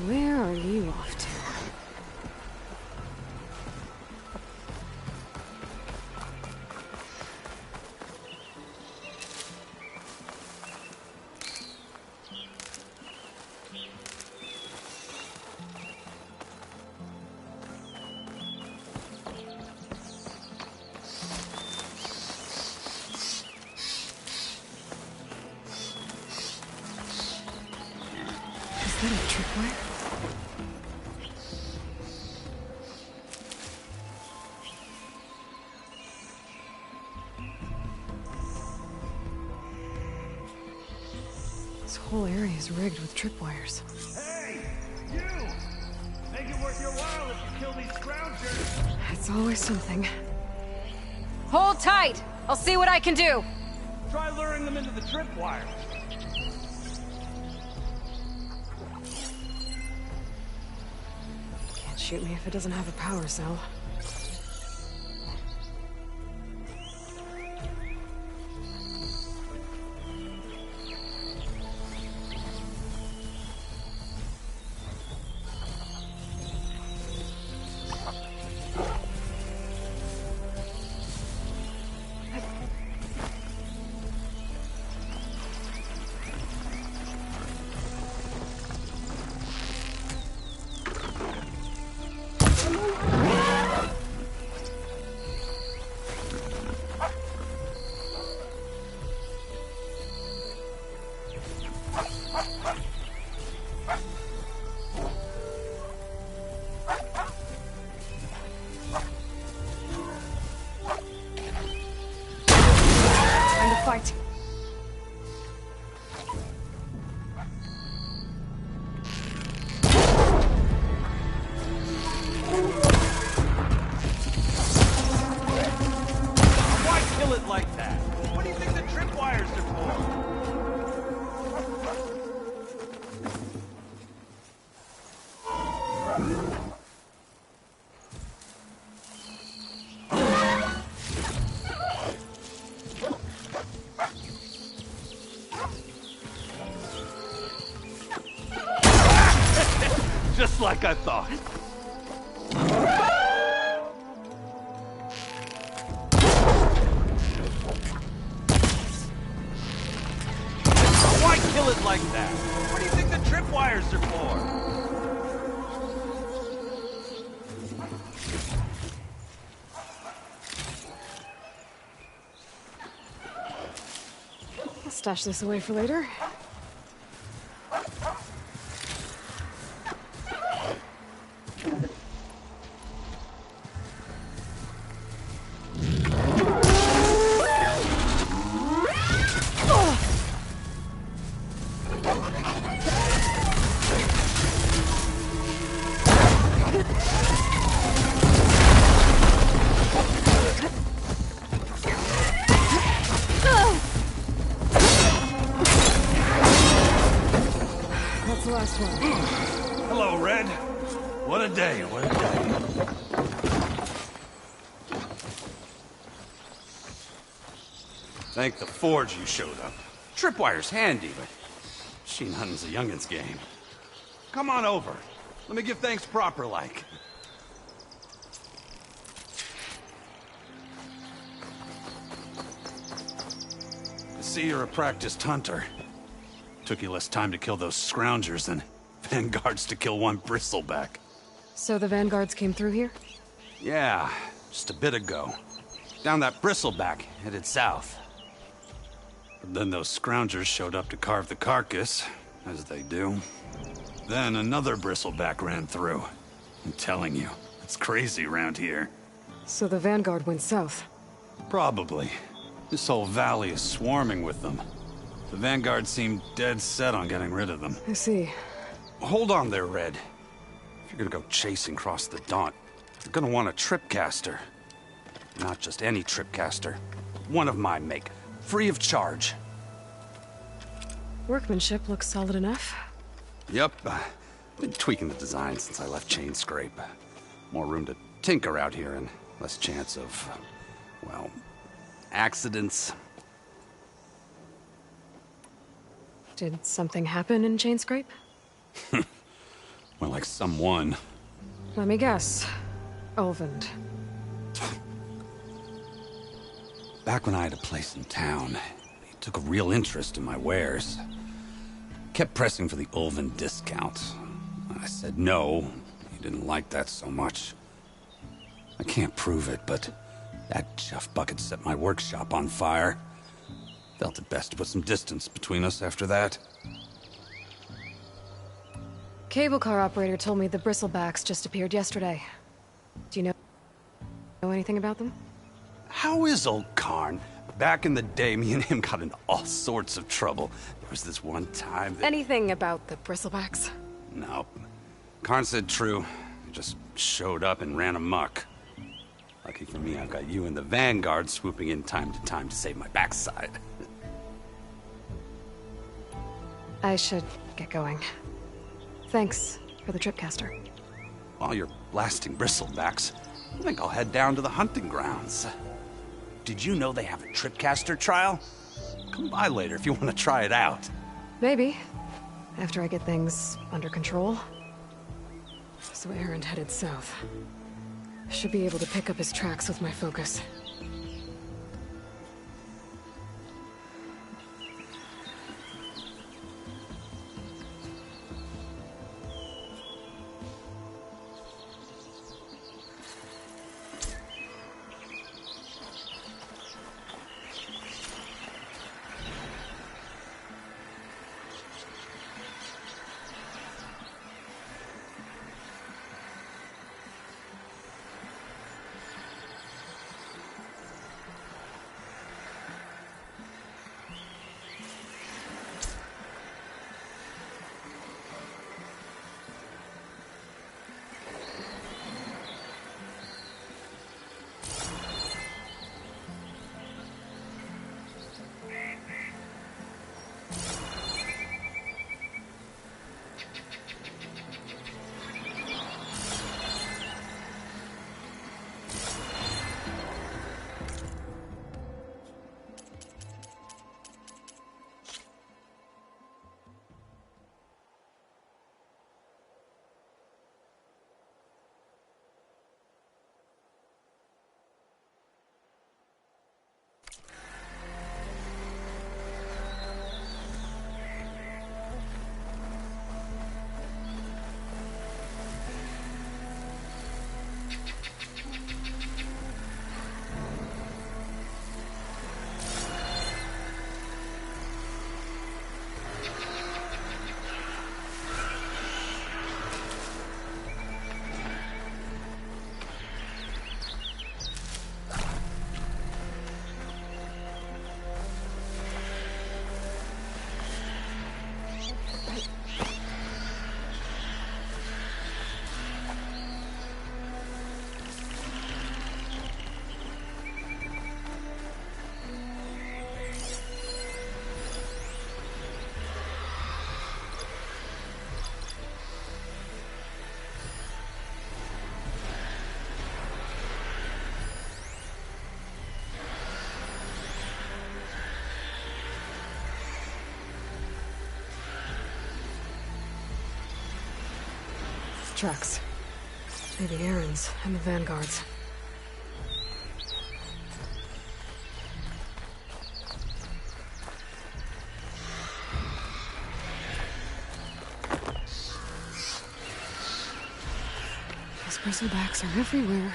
Where are you off to? Is that a tripwire? This whole area is rigged with tripwires.
Hey! You! Make it worth your while if you kill these scroungers!
It's always something.
Hold tight! I'll see what I can do!
Try luring them into the tripwire.
Can't shoot me if it doesn't have a power cell. Fight.
Why kill it like that? What do you think the tripwires are for? Just like I thought. Why kill it like that? What do you think the tripwires are for?
I'll stash this away for later. That's the last one.
Hello, Red. What a day, what a day. Thank the Forge you showed up. Tripwire's handy, but machine hunting's a youngin's game. Come on over. Let me give thanks proper like. I see you're a practiced hunter. Took you less time to kill those scroungers than Vanguards to kill one bristleback.
So the Vanguards came through here?
Yeah, just a bit ago. Down that bristleback, headed south. But then those scroungers showed up to carve the carcass, as they do. Then another bristleback ran through. I'm telling you, it's crazy around here.
So the Vanguard went south?
Probably. This whole valley is swarming with them. The Vanguard seemed dead set on getting rid of them.
I see.
Hold on there, Red. If you're gonna go chasing across the Daunt, you're gonna want a tripcaster. Not just any tripcaster. One of my make. Free of charge.
Workmanship looks solid enough.
Yep. Been tweaking the design since I left Chain Scrape. More room to tinker out here and less chance of, well, accidents.
Did something happen in Chain Scrape?
Well, like someone.
Let me guess. Ulvund.
Back when I had a place in town, he took a real interest in my wares. Kept pressing for the Ulvund discount. I said no. He didn't like that so much. I can't prove it, but that chuff bucket set my workshop on fire. Felt it best to put some distance between us after that.
Cable car operator told me the bristlebacks just appeared yesterday. Do you know anything about them?
How is old Karn? Back in the day, me and him got into all sorts of trouble. There was this one time that...
Anything about the bristlebacks?
No. Karn said true. He just showed up and ran amok. Lucky for me, I've got you and the Vanguard swooping in time to save my backside.
I should get going. Thanks for the tripcaster.
While you're blasting bristlebacks, I think I'll head down to the hunting grounds. Did you know they have a tripcaster trial? Come by later if you want to try it out.
Maybe. After I get things under control. So Erend headed south. I should be able to pick up his tracks with my focus. Tracks. Maybe Erend's and the Vanguard's. Those bristlebacks are everywhere.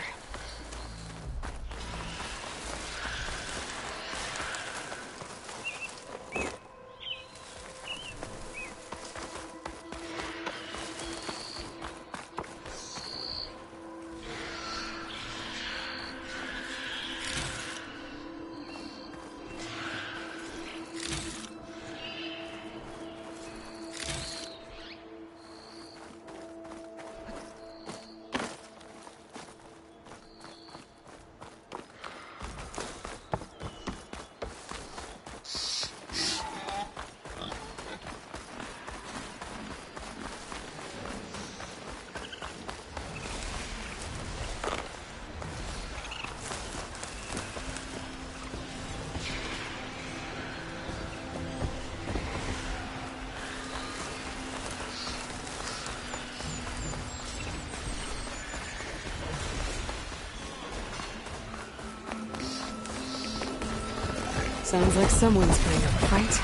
Sounds like someone's putting up a fight.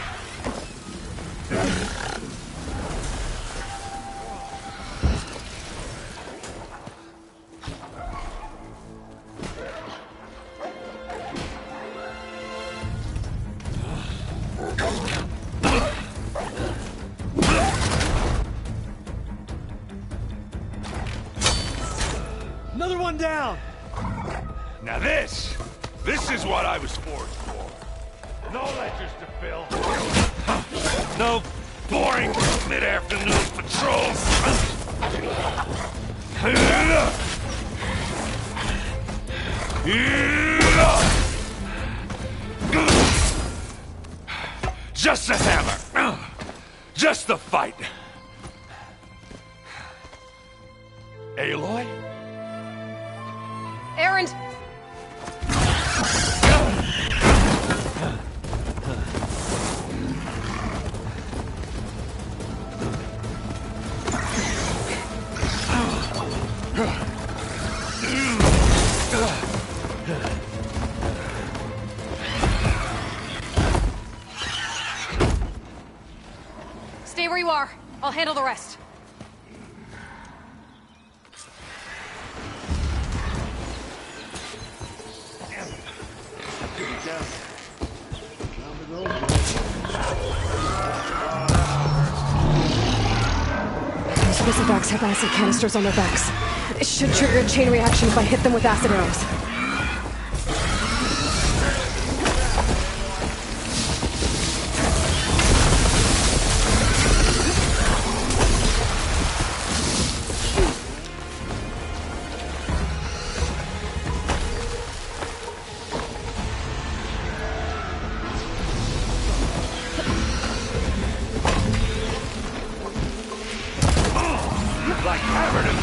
Another one down!
Now this
This is what I was forged for. No ledgers to fill. No boring mid-afternoon patrols. Just a hammer. Just the fight. Aloy?
Erend! Stay where you are. I'll handle the rest. Those Visivacs have acid canisters on their backs. It should trigger a chain reaction if I hit them with acid arrows.
Like cavern of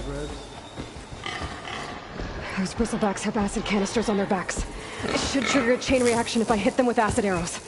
Red?
Those bristlebacks have acid canisters on their backs. It should trigger a chain reaction if I hit them with acid arrows.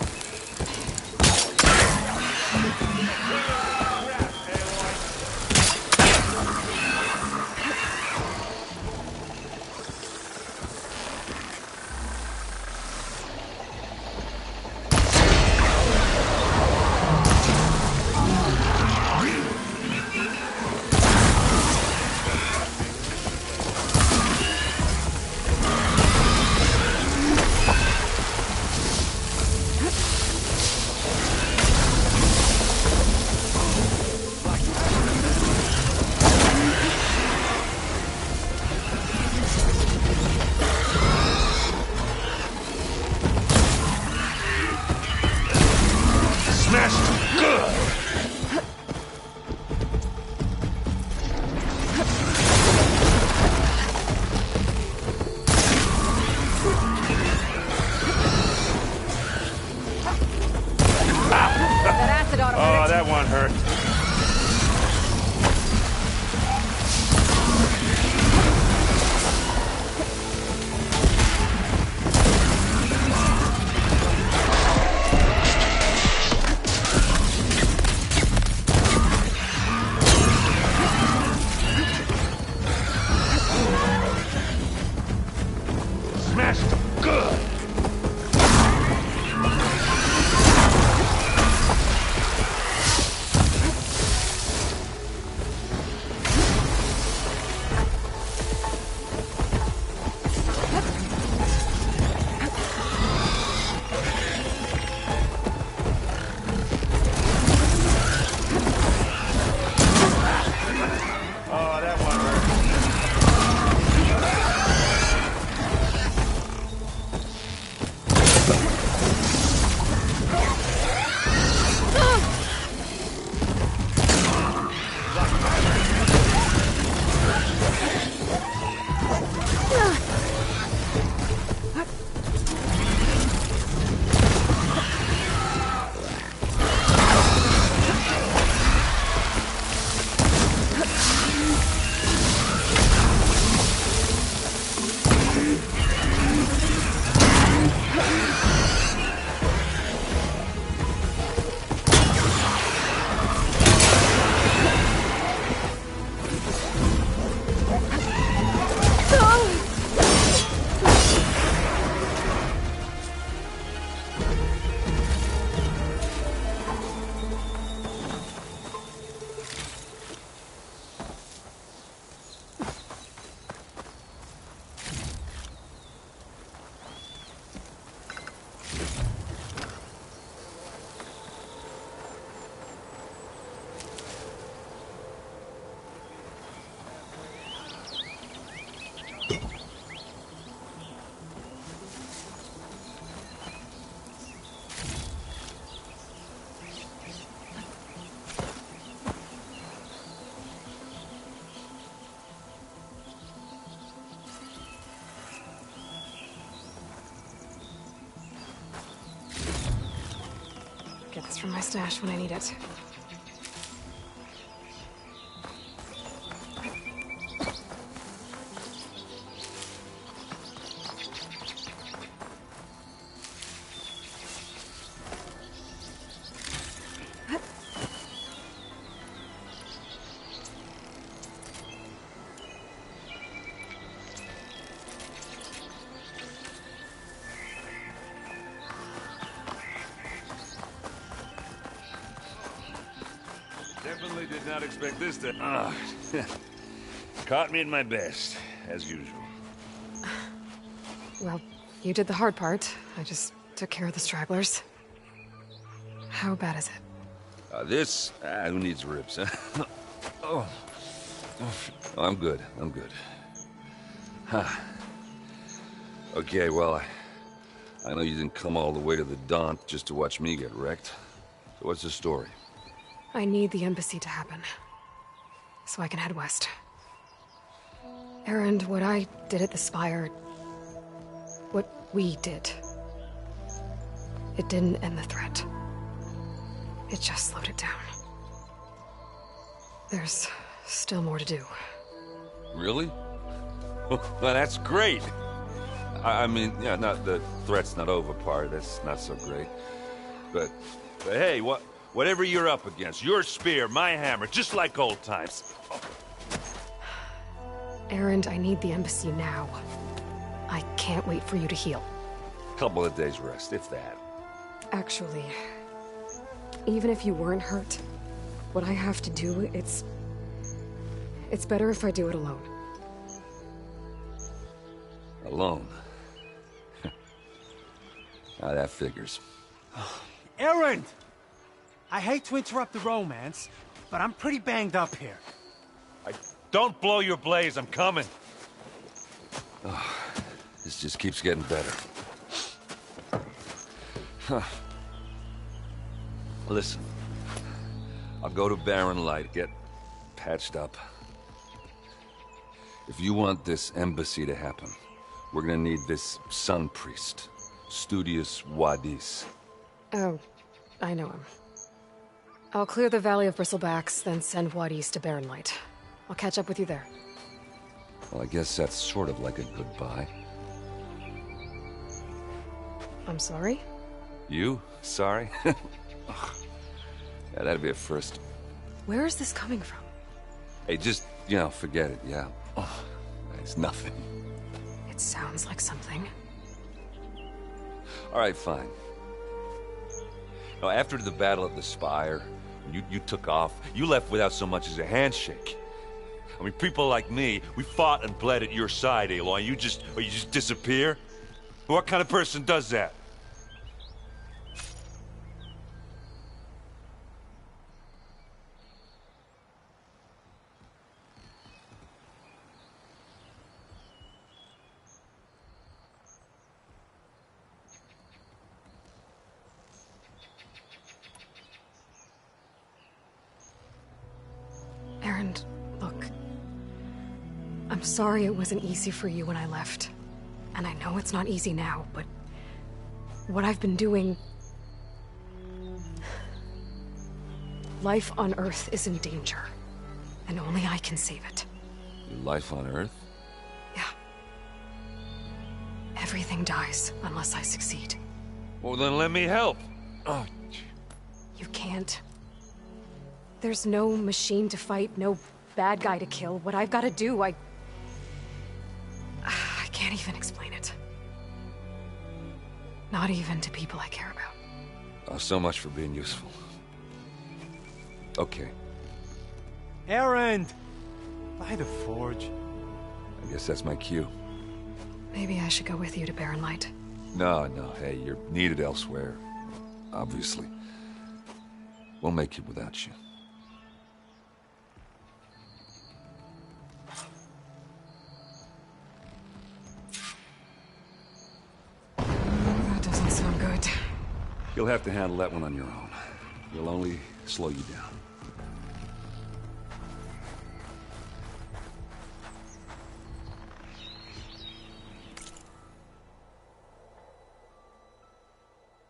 Get this from my stash when I need it.
Definitely did not expect this to... Caught me at my best, as usual.
Well, you did the hard part. I just took care of the stragglers. How bad is it?
Who needs ribs, huh? Oh. I'm good, I'm good. Huh. Okay, well, I know you didn't come all the way to the Daunt just to watch me get wrecked. So what's the story?
I need the embassy to happen, so I can head west. Erend, what I did at the Spire... what we did... it didn't end the threat. It just slowed it down. There's still more to do.
Really? Well, that's great. I mean, yeah, not the threat's not over part. That's not so great. But hey, whatever you're up against, your spear, my hammer, just like old times.
Erend, I need the embassy now. I can't wait for you to heal.
Couple of days rest, if that.
Actually, even if you weren't hurt, what I have to do, it's better if I do it alone.
Alone? Now that figures.
Erend! I hate to interrupt the romance, but I'm pretty banged up here.
Don't blow your blaze, I'm coming. Oh, this just keeps getting better. Huh. Listen, I'll go to Barren Light, get patched up. If you want this embassy to happen, we're gonna need this sun priest, Studius Wadis.
Oh, I know him. I'll clear the Valley of Bristlebacks, then send Wadis to Barren Light. I'll catch up with you there.
Well, I guess that's sort of like a goodbye.
I'm sorry?
You? Sorry? Yeah, that'd be a first.
Where is this coming from?
Hey, just, forget it, yeah. Oh, it's nothing.
It sounds like something.
All right, fine. Now, after the Battle of the Spire, you took off, you left without so much as a handshake. I mean, people like me, we fought and bled at your side, Aloy. You just disappear? What kind of person does that?
Erend, look. I'm sorry it wasn't easy for you when I left. And I know it's not easy now, but what I've been doing... Life on Earth is in danger, and only I can save it.
Your life on Earth?
Yeah. Everything dies unless I succeed.
Well, then let me help. Oh.
You can't. There's no machine to fight, no bad guy to kill. What I've got to do, I can't even explain it. Not even to people I care about.
Oh, so much for being useful. Okay.
Erend! By the Forge.
I guess that's my cue.
Maybe I should go with you to Barren Light.
No, hey, you're needed elsewhere. Obviously. We'll make it without you.
That doesn't sound good.
You'll have to handle that one on your own. It'll only slow you down.